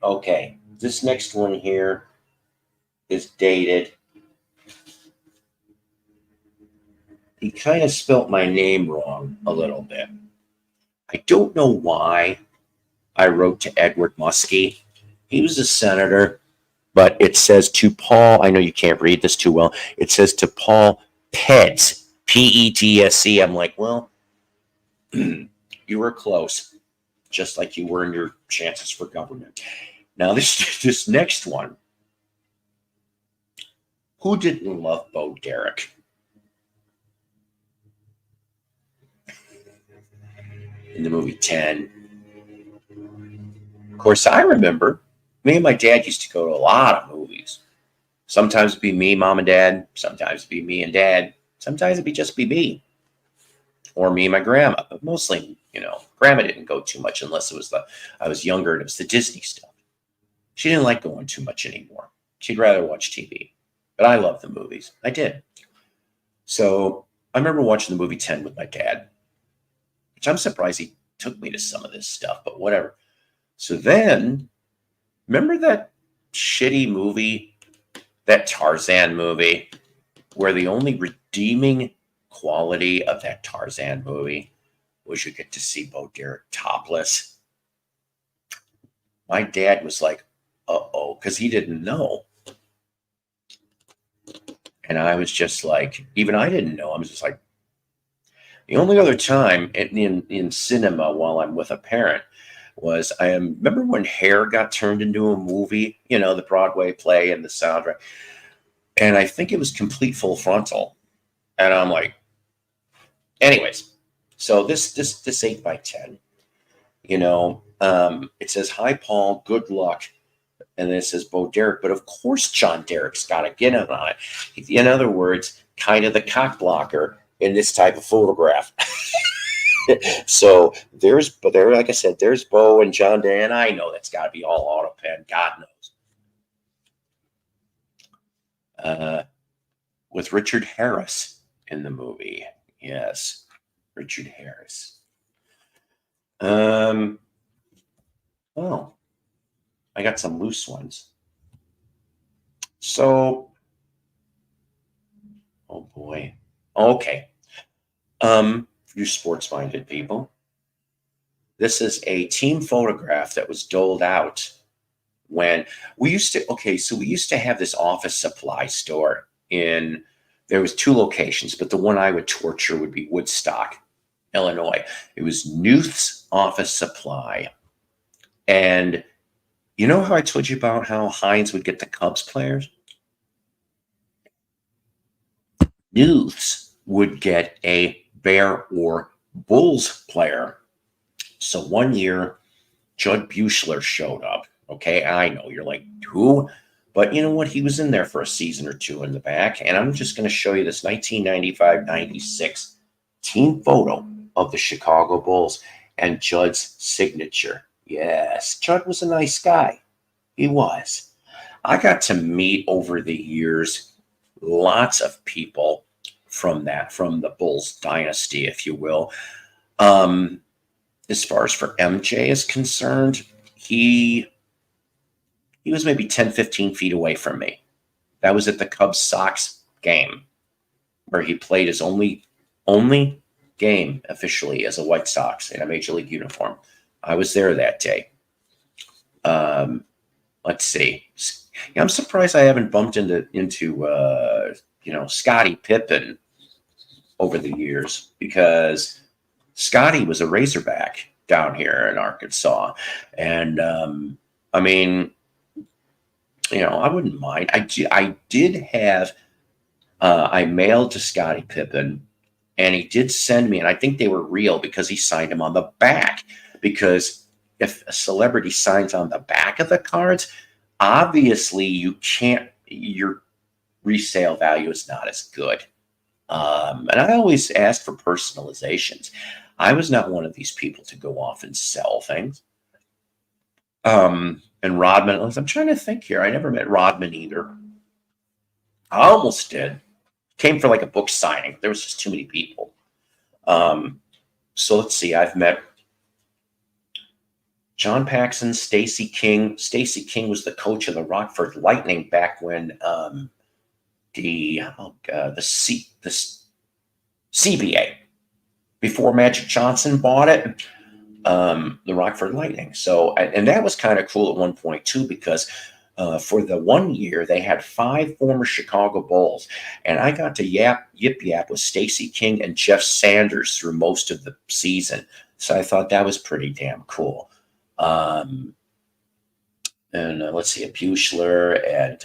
Okay, this next one here is dated. He kind of spelt my name wrong a little bit. I don't know why I wrote to Edward Muskie. He was a senator, but it says to Paul, I know you can't read this too well, it says to Paul Peds, P-E-T-S-C. I'm like, well, you were close, just like you were in your chances for government. Now, this next one, who didn't love Bo Derek? In the movie 10. Of course, I remember me and my dad used to go to a lot of movies. Sometimes it'd be me, mom, and dad. Sometimes it'd be me and dad. Sometimes it'd just be me. Or me and my grandma. But mostly, grandma didn't go too much unless it was I was younger and it was the Disney stuff. She didn't like going too much anymore. She'd rather watch TV. But I loved the movies. I did. So I remember watching the movie 10 with my dad, which I'm surprised he took me to some of this stuff, but whatever. So then, remember that shitty movie, that Tarzan movie, where the only redeeming quality of that Tarzan movie was you get to see Bo Derek topless? My dad was like, uh-oh, because he didn't know. And I was just like, even I didn't know. I was just like, the only other time in cinema while I'm with a parent was I remember when Hair got turned into a movie, the Broadway play and the soundtrack. And I think it was complete full frontal. And I'm like, anyways, so this 8x10, it says, hi, Paul, good luck. And then it says Bo Derek. But of course, John Derek's got to get in on it. In other words, kind of the cock blocker in this type of photograph. So like I said, there's Bo and John Derek, and I know that's got to be all auto pen. God knows. With Richard Harris in the movie. Yes, Richard Harris. Well, I got some loose ones. So, oh boy. Okay. You sports-minded people. This is a team photograph that was doled out when we used to have this office supply store there was 2 locations, but the one I would torture would be Woodstock, Illinois. It was Newth's Office Supply. And you know how I told you about how Hines would get the Cubs players? youths would get a Bear or Bulls player. So one year, Judd Buechler showed up. Okay, I know you're like, who? But you know what? He was in there for a season or two in the back. And I'm just going to show you this 1995-96 team photo of the Chicago Bulls and Judd's signature. Yes, Judd was a nice guy. He was. I got to meet over the years lots of people from the Bulls dynasty, if you will. As far as for MJ is concerned, he was maybe 10, 15 feet away from me. That was at the Cubs-Sox game where he played his only game officially as a White Sox in a Major League uniform. I was there that day. Let's see. Yeah, I'm surprised I haven't bumped into Scottie Pippen over the years, because Scottie was a Razorback down here in Arkansas. And I mean, I wouldn't mind. I did have, I mailed to Scottie Pippen, and he did send me, and I think they were real because he signed them on the back. Because if a celebrity signs on the back of the cards, obviously your resale value is not as good. And I always ask for personalizations. I was not one of these people to go off and sell things. And Rodman, I'm trying to think here. I never met Rodman either. I almost did. Came for like a book signing. There was just too many people. So let's see. I've met John Paxson, Stacey King. Stacey King was the coach of the Rockford Lightning back when the CBA, before Magic Johnson bought it, the Rockford Lightning. So, and that was kind of cool at one point too, because for the 1 year they had 5 former Chicago Bulls, and I got to yip with Stacey King and Jeff Sanders through most of the season. So I thought that was pretty damn cool. And let's see, a Buechler and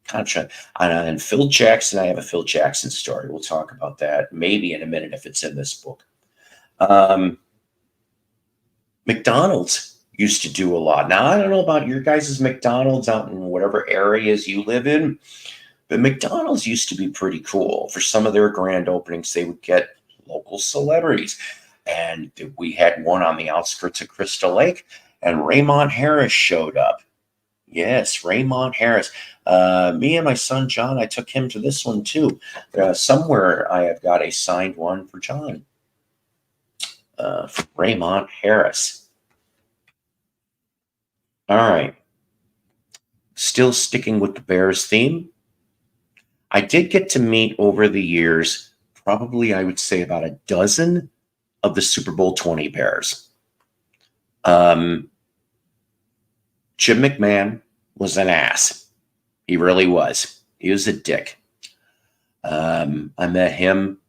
Contra, and Phil Jackson. I have a Phil Jackson story. We'll talk about that maybe in a minute if it's in this book. McDonald's used to do a lot. Now, I don't know about your guys' McDonald's out in whatever areas you live in, but McDonald's used to be pretty cool. For some of their grand openings, they would get local celebrities. And we had one on the outskirts of Crystal Lake, and Raymond Harris showed up. Yes, Raymond Harris. Me and my son, John, I took him to this one too. Somewhere I have got a signed one for John. For Raymond Harris. All right. Still sticking with the Bears theme. I did get to meet over the years, probably I would say about a dozen of the Super Bowl 20 Bears. Jim McMahon was an ass. He really was. He was a dick. I met him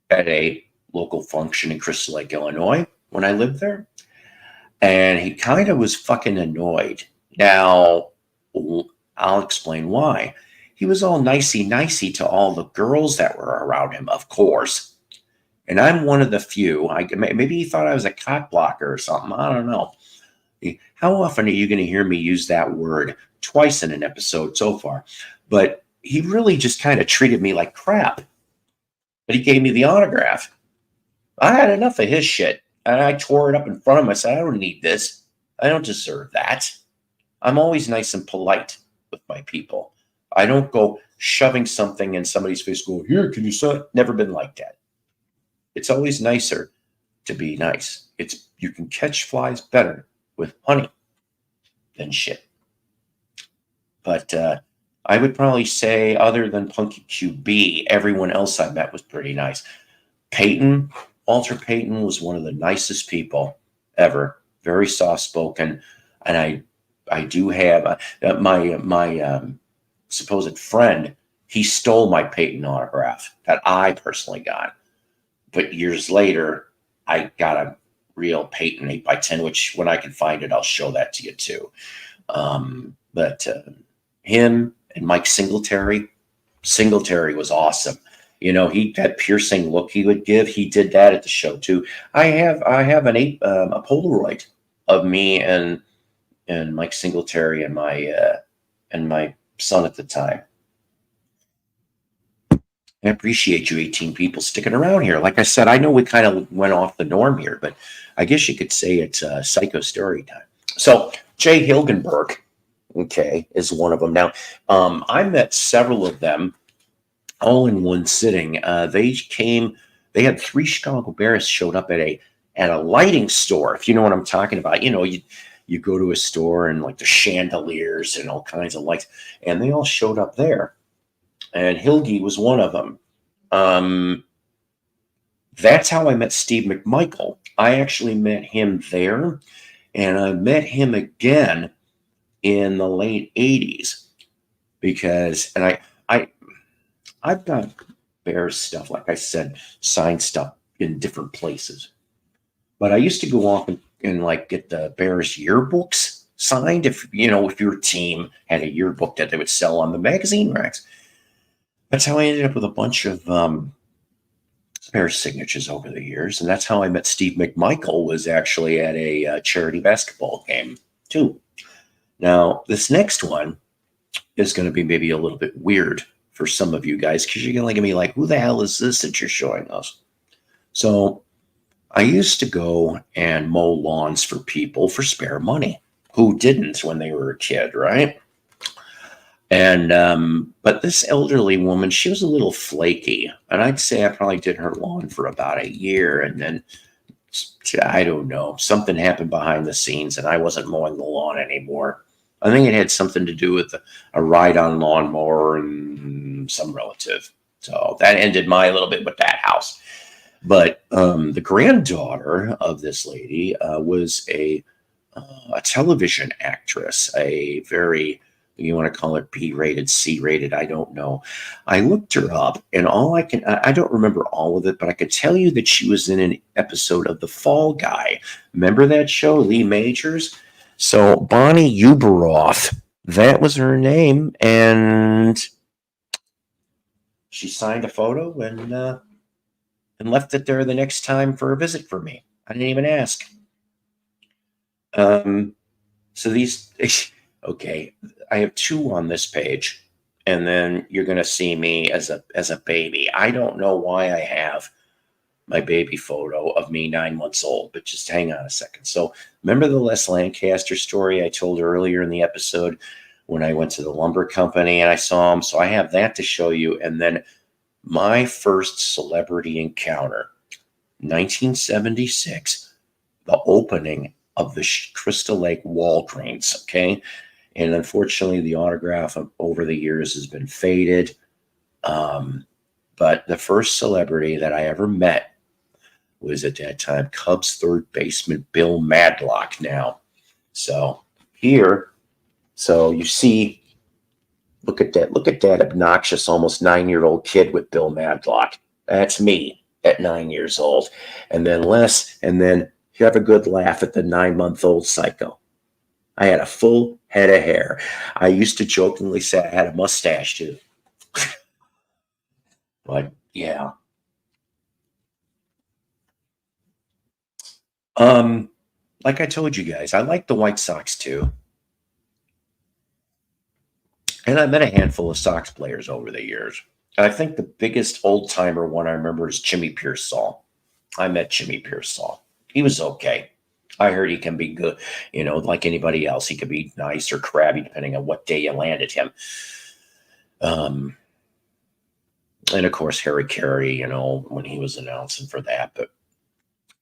at a local function in Crystal Lake, Illinois, when I lived there. And he kind of was fucking annoyed. Now, I'll explain why. He was all nicey to all the girls that were around him, of course. And I'm one of the few. Maybe he thought I was a cock blocker or something. I don't know. How often are you going to hear me use that word? Twice in an episode so far. But he really just kind of treated me like crap. But he gave me the autograph. I had enough of his shit. And I tore it up in front of him. I said, I don't need this. I don't deserve that. I'm always nice and polite with my people. I don't go shoving something in somebody's face, go, here, can you sell it? Never been like that. It's always nicer to be nice. You can catch flies better with honey than shit. But I would probably say, other than Punky QB, everyone else I met was pretty nice. Walter Payton was one of the nicest people ever. Very soft-spoken. And I do have my supposed friend, he stole my Payton autograph that I personally got. But years later, I got a real Payton 8x10, which when I can find it, I'll show that to you too. But him and Mike Singletary was awesome. He that piercing look he would give. He did that at the show too. I have a Polaroid of me and Mike Singletary and my son at the time. I appreciate you 18 people sticking around here. Like I said, I know we kind of went off the norm here, but I guess you could say it's psycho story time. So Jay Hilgenberg, okay, is one of them. Now, I met several of them all in one sitting. They had 3 Chicago Bears showed up at a lighting store, if you know what I'm talking about. You go to a store and like the chandeliers and all kinds of lights, and they all showed up there. And Hilgi was one of them. That's how I met Steve McMichael. I actually met him there, and I met him again in the late 80s I've got Bears stuff, like I said, signed stuff in different places. But I used to go off and like get the Bears yearbooks signed if your team had a yearbook that they would sell on the magazine racks. That's how I ended up with a bunch of Bears signatures over the years. And that's how I met Steve McMichael, was actually at a charity basketball game too. Now, this next one is going to be maybe a little bit weird for some of you guys, because you're going to be like, who the hell is this that you're showing us? So I used to go and mow lawns for people for spare money. Who didn't when they were a kid, right? And but this elderly woman, she was a little flaky, and I'd say I probably did her lawn for about a year, and then I don't know, something happened behind the scenes, and I wasn't mowing the lawn anymore. I think it had something to do with a ride-on lawnmower and some relative. So that ended my little bit with that house. But the granddaughter of this lady was a television actress, a very, you want to call it B-rated, C-rated, I don't know. I looked her up, and I don't remember all of it, but I could tell you that she was in an episode of The Fall Guy. Remember that show, Lee Majors? So Bonnie Uberoth, that was her name, and she signed a photo and left it there the next time for a visit for me. I didn't even ask. So these, okay, I have 2 on this page, and then you're going to see me as a baby. I don't know why I have my baby photo of me 9 months old, but just hang on a second. So remember the Les Lancaster story I told earlier in the episode when I went to the lumber company and I saw him? So I have that to show you. And then my first celebrity encounter, 1976, the opening of the Crystal Lake Walgreens, okay? And unfortunately, the autograph over the years has been faded. But the first celebrity that I ever met was at that time Cubs third baseman Bill Madlock now. So here, so you see, look at that obnoxious, almost 9-year-old kid with Bill Madlock. That's me at 9 years old. And then you have a good laugh at the 9-month-old psycho. I had a full head of hair. I used to jokingly say I had a mustache too. But yeah. Like I told you guys, I like the White Sox too. And I met a handful of Sox players over the years. I think the biggest old-timer one I remember is Jimmy Pearsall. I met Jimmy Pearsall. He was okay. I heard he can be good, like anybody else. He could be nice or crabby depending on what day you landed him. And of course, Harry Carey, when he was announcing for that. But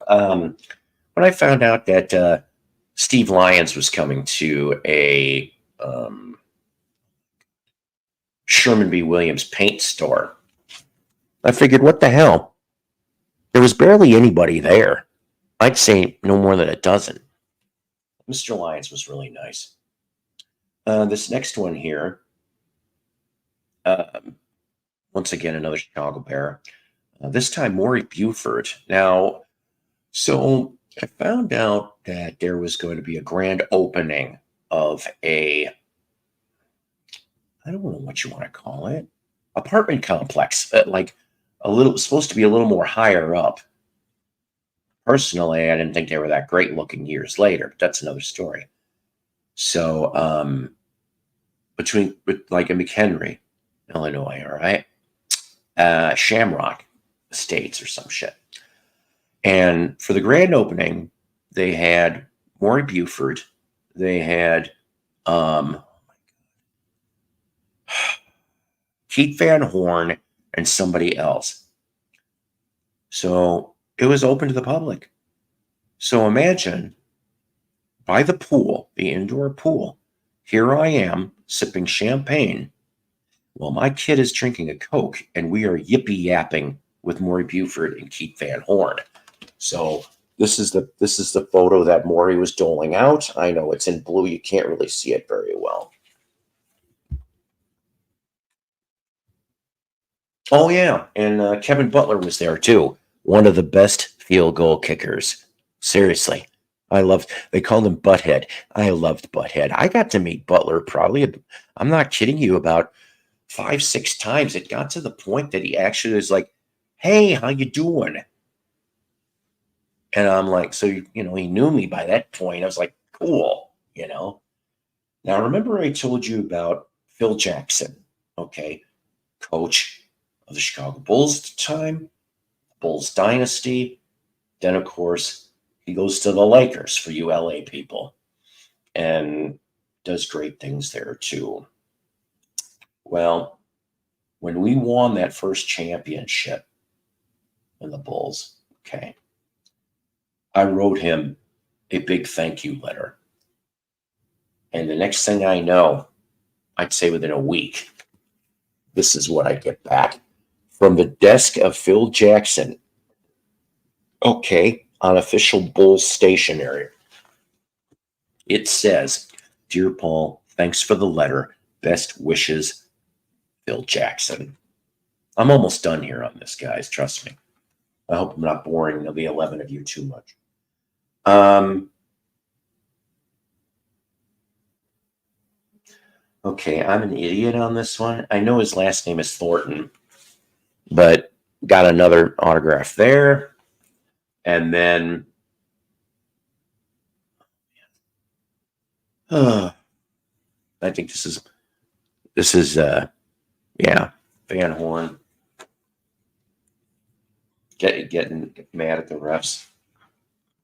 when I found out that Steve Lyons was coming to a Sherman B. Williams paint store, I figured, what the hell? There was barely anybody there. I'd say no more than a dozen. Mr. Lyons was really nice. This next one here, once again, another Chicago Bear. This time, Maury Buford. Now, so I found out that there was going to be a grand opening of I don't know what you want to call it, apartment complex, like supposed to be a little more higher up. Personally, I didn't think they were that great looking years later. But that's another story. So like in McHenry, Illinois, all right, Shamrock Estates or some shit. And for the grand opening, they had Maury Buford, they had Keith Van Horn, and somebody else. So it was open to the public. So imagine by the pool, the indoor pool, here I am sipping champagne while my kid is drinking a Coke and we are yippee yapping with Maury Buford and Keith Van Horn. So this is the photo that Maury was doling out. I know it's in blue. You can't really see it very well. Oh, yeah. And Kevin Butler was there, too. One of the best field goal kickers. Seriously. They called him Butthead. I loved Butthead. I got to meet Butler probably, I'm not kidding you, about 5-6 times. It got to the point that he actually was like, hey, how you doing? And I'm like, so, he knew me by that point. I was like, cool, Now, remember I told you about Phil Jackson, okay, coach of the Chicago Bulls at the time, Bulls dynasty. Then, of course, he goes to the Lakers for you LA people and does great things there, too. Well, when we won that first championship in the Bulls, okay, I wrote him a big thank you letter. And the next thing I know, I'd say within a week, this is what I get back from the desk of Phil Jackson. Okay, on official Bulls stationery. It says, Dear Paul, thanks for the letter. Best wishes, Phil Jackson. I'm almost done here on this, guys. Trust me. I hope I'm not boring the 11 of you too much. Okay, I'm an idiot on this one. I know his last name is Thornton, but got another autograph there. And then I think this is Van Horn getting mad at the refs.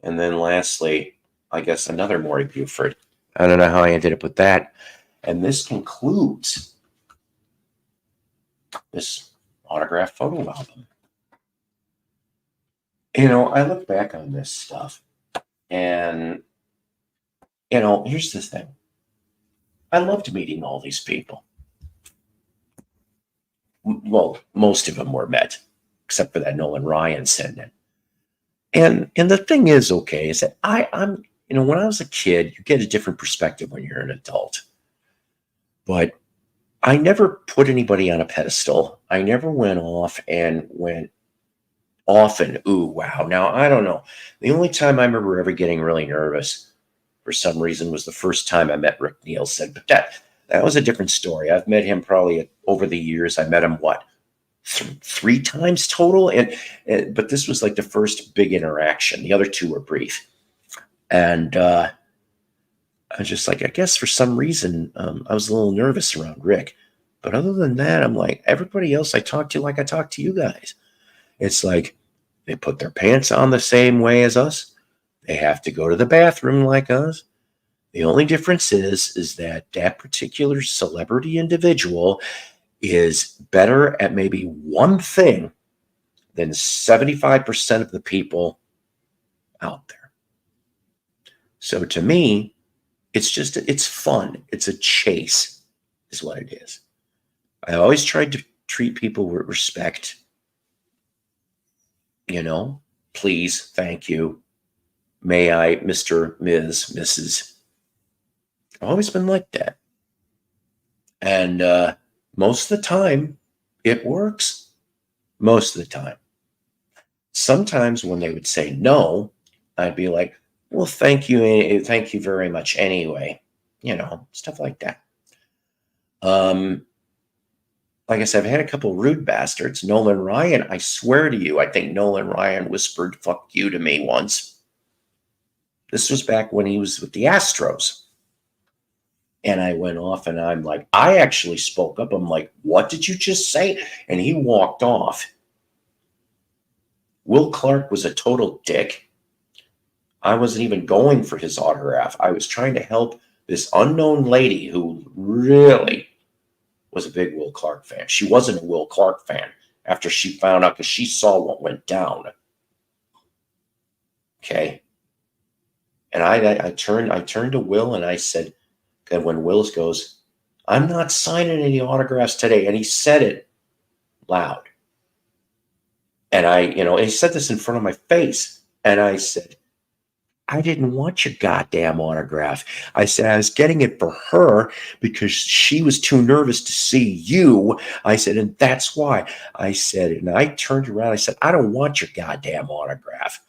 And then lastly, I guess another Maury Buford. I don't know how I ended up with that. And this concludes this autograph photo album. I look back on this stuff and, here's the thing. I loved meeting all these people. Well, most of them were met, except for that Nolan Ryan sending. And the thing is, okay, is that I'm when I was a kid, you get a different perspective when you're an adult. But I never put anybody on a pedestal. I never went off and ooh, wow. Now, I don't know. The only time I remember ever getting really nervous for some reason was the first time I met Rick Nielsen. But that was a different story. I've met him probably over the years. I met him, three times total? But this was like the first big interaction. The other two were brief. And I was just like, I guess for some reason, I was a little nervous around Rick. But other than that, I'm like, everybody else I talk to like I talk to you guys. It's like they put their pants on the same way as us. They have to go to the bathroom like us. The only difference is that particular celebrity individual is better at maybe one thing than 75% of the people out there. So to me, it's fun. It's a chase is what it is. I always tried to treat people with respect. Please, thank you. May I, Mr., Ms., Mrs. I've always been like that. And most of the time, it works. Most of the time. Sometimes when they would say no, I'd be like, well, thank you very much anyway. Stuff like that. like I said, I've had a couple rude bastards. Nolan Ryan, I swear to you, I think Nolan Ryan whispered "fuck you" to me once. This was back when he was with the Astros. And I went off and I'm like, I actually spoke up. I'm like, what did you just say? And he walked off. Will Clark was a total dick. I wasn't even going for his autograph. I was trying to help this unknown lady who really was a big Will Clark fan. She wasn't a Will Clark fan after she found out because she saw what went down. Okay. And I turned to Will and I said, and when Wills goes, I'm not signing any autographs today. And he said it loud. And and he said this in front of my face. And I said, I didn't want your goddamn autograph. I said, I was getting it for her because she was too nervous to see you. I said, and that's why. I said, and I turned around. I said, I don't want your goddamn autograph.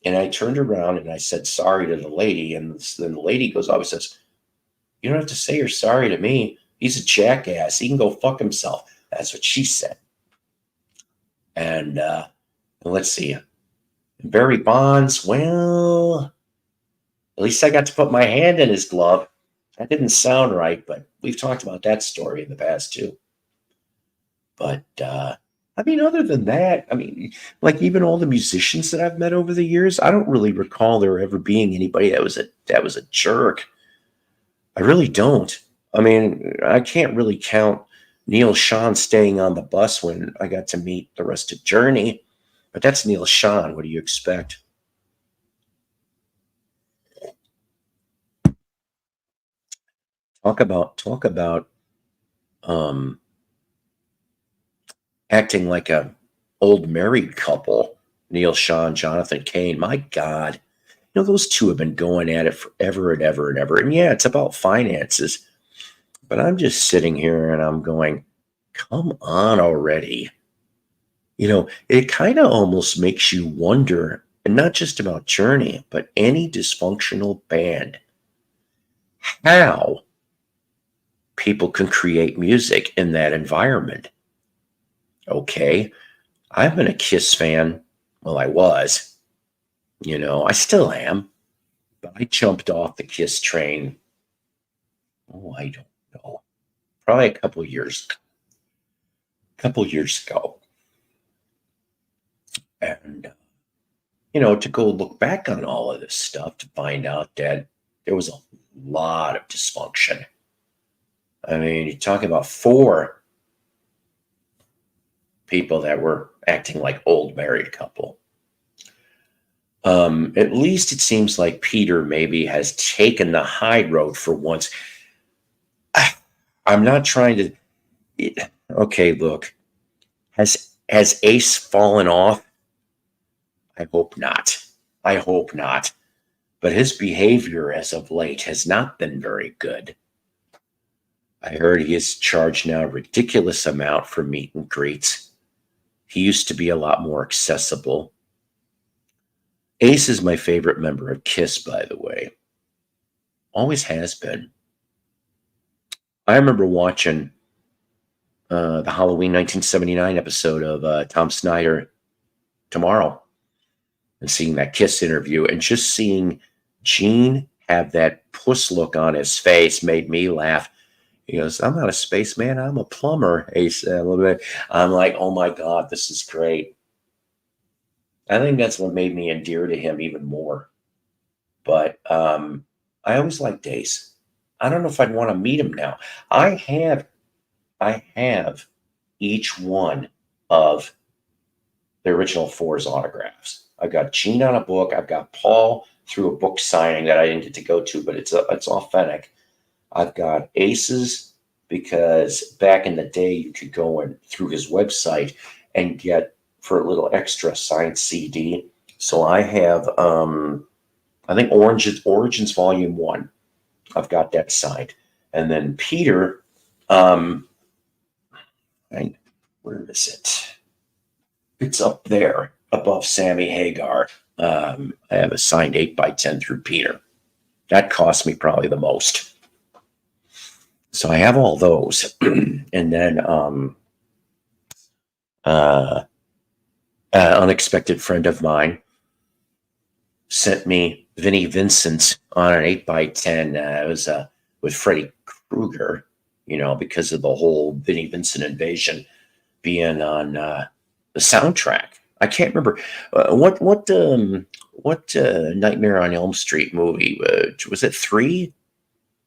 And I turned around and I said sorry to the lady. And then the lady goes up and says, you don't have to say you're sorry to me. He's a jackass. He can go fuck himself. That's what she said. And let's see. Barry Bonds, well, at least I got to put my hand in his glove. That didn't sound right, but we've talked about that story in the past too. But I mean, other than that, I mean, like even all the musicians that I've met over the years, I don't really recall there ever being anybody that was a jerk. I really don't. I mean, I can't really count Neil Sean staying on the bus when I got to meet the rest of Journey, but that's Neil Sean. What do you expect? Talk about acting like a old married couple. Neil Sean, Jonathan Cain. My God, those two have been going at it forever and ever and ever. And yeah, it's about finances. But I'm just sitting here and I'm going, come on already. It kind of almost makes you wonder, and not just about Journey, but any dysfunctional band, how people can create music in that environment. Okay, I've been a Kiss fan. Well, I was. I still am. But I jumped off the Kiss train. Oh, I don't know. Probably a couple years ago. And, to go look back on all of this stuff to find out that there was a lot of dysfunction. I mean, you're talking about 4 people that were acting like old married couple. At least it seems like Peter maybe has taken the high road for once. I'm not trying to. Okay, look. Has Ace fallen off? I hope not. I hope not. But his behavior as of late has not been very good. I heard he is charged now a ridiculous amount for meet and greets. He used to be a lot more accessible. Ace is my favorite member of Kiss, by the way. Always has been. I remember watching the Halloween 1979 episode of Tom Snyder Tomorrow and seeing that Kiss interview and just seeing Gene have that puss look on his face made me laugh. He goes, I'm not a spaceman, I'm a plumber, Ace said a little bit. I'm like, oh my God, this is great. I think that's what made me endear to him even more. But I always liked Ace. I don't know if I'd want to meet him now. I have each one of the original 4's autographs. I've got Gene on a book. I've got Paul through a book signing that I didn't get to go to, but it's authentic. I've got Ace's because back in the day you could go in through his website and get for a little extra signed CD. So I have I think Origins Volume 1. I've got that signed. And then Peter, where is it? It's up there above Sammy Hagar. I have a signed 8x10 through Peter. That cost me probably the most. So I have all those. And then unexpected friend of mine sent me Vinnie Vincent on an 8x10. It was with Freddy Krueger, because of the whole Vinnie Vincent invasion being on the soundtrack. I can't remember what Nightmare on Elm Street movie was it 3?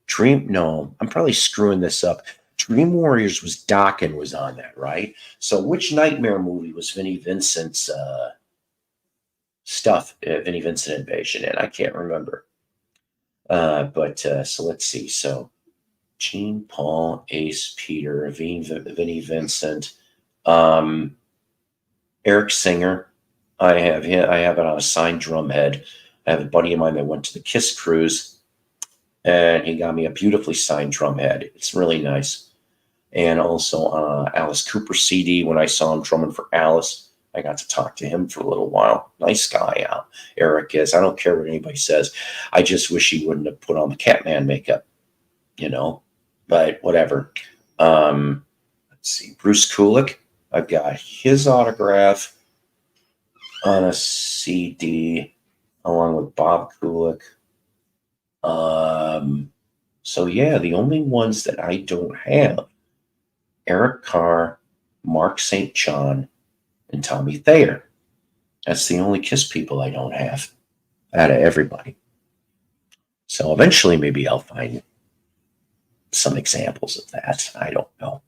Dream? No, I'm probably screwing this up. Dream Warriors was Dokken was on that, right? So which Nightmare movie was Vinnie Vincent's stuff? Vinnie Vincent invasion, and I can't remember. But so let's see. So Gene, Paul, Ace, Peter, Vinnie Vincent, Eric Singer. I have it on a signed drum head. I have a buddy of mine that went to the Kiss cruise, and he got me a beautifully signed drum head. It's really nice. And also Alice Cooper CD. When I saw him drumming for Alice, I got to talk to him for a little while. Nice guy, Eric is. I don't care what anybody says. I just wish he wouldn't have put on the Catman makeup, but whatever. Let's see. Bruce Kulick. I've got his autograph on a CD along with Bob Kulick. So yeah, the only ones that I don't have, Eric Carr, Mark St. John, and Tommy Thayer. That's the only Kiss people I don't have out of everybody. So eventually maybe I'll find some examples of that. I don't know.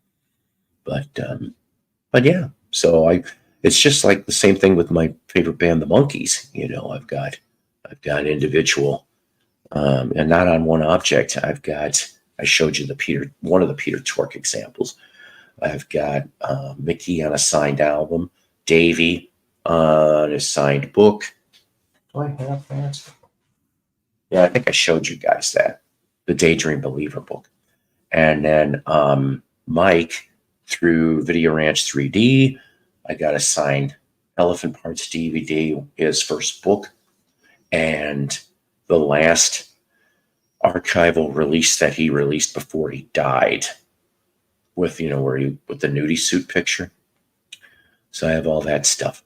But yeah, so it's just like the same thing with my favorite band, the Monkees. I've got individual, and not on one object. I showed you one of the Peter Tork examples. I've got Mickey on a signed album, Davey on a signed book. Do I have that? Yeah, I think I showed you guys that, the Daydream Believer book. And then Mike, through Video Ranch 3D, I got a signed Elephant Parts DVD, his first book, and the last archival release that he released before he died, with the nudie suit picture. So I have all that stuff.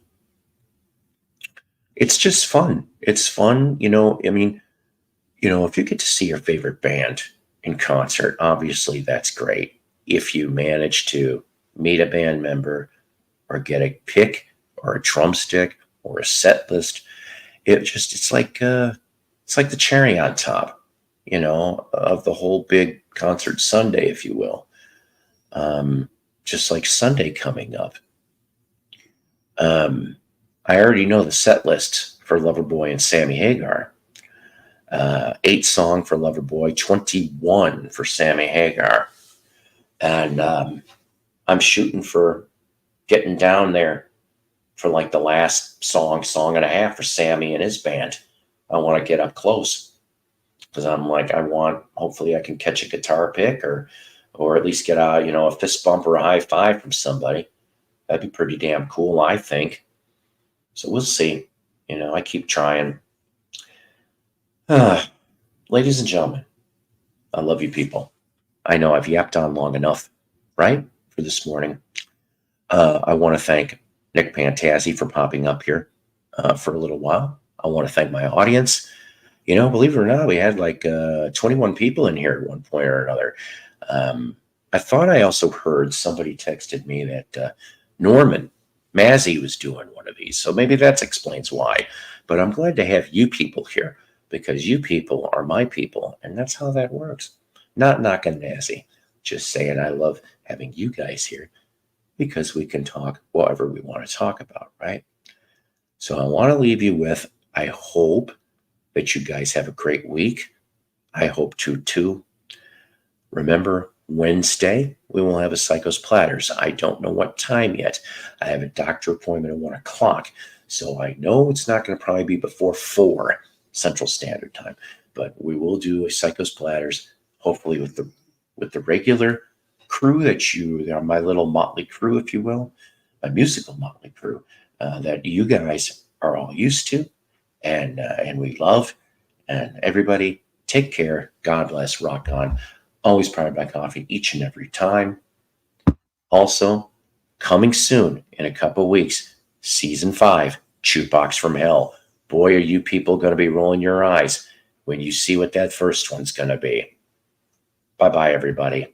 It's just fun. It's fun, if you get to see your favorite band in concert, obviously that's great. If you manage to meet a band member or get a pick or a drumstick or a set list, it's like the cherry on top, of the whole big concert Sunday, if you will. Just like Sunday coming up. I already know the set list for Loverboy and Sammy Hagar. 8 song for Loverboy, 21 for Sammy Hagar. And I'm shooting for getting down there for like the last song and a half for Sammy and his band. I want to get up close because hopefully I can catch a guitar pick or at least get a fist bump or a high five from somebody. That'd be pretty damn cool, I think. So we'll see. I keep trying. Ladies and gentlemen, I love you people. I know I've yapped on long enough, right, for this morning. I want to thank Nick Pantazzi for popping up here for a little while. I want to thank my audience. Believe it or not, we had like 21 people in here at one point or another. I thought I also heard somebody texted me that Norman Mazzy was doing one of these. So maybe that explains why. But I'm glad to have you people here because you people are my people. And that's how that works. Not knocking Mazzy. Just saying I love having you guys here because we can talk whatever we want to talk about, right? So I want to leave you with, I hope that you guys have a great week. I hope to too. Remember, Wednesday, we will have a Psychos Platters. I don't know what time yet. I have a doctor appointment at 1 o'clock. So I know it's not going to probably be before 4 Central Standard Time. But we will do a Psychos Platters, hopefully with the regular crew my little motley crew, if you will, my musical motley crew that you guys are all used to and we love. And everybody, take care. God bless. Rock on. Always powered by coffee each and every time. Also, coming soon in a couple weeks, season 5, Jukebox from Hell. Boy, are you people going to be rolling your eyes when you see what that first one's going to be. Bye-bye, everybody.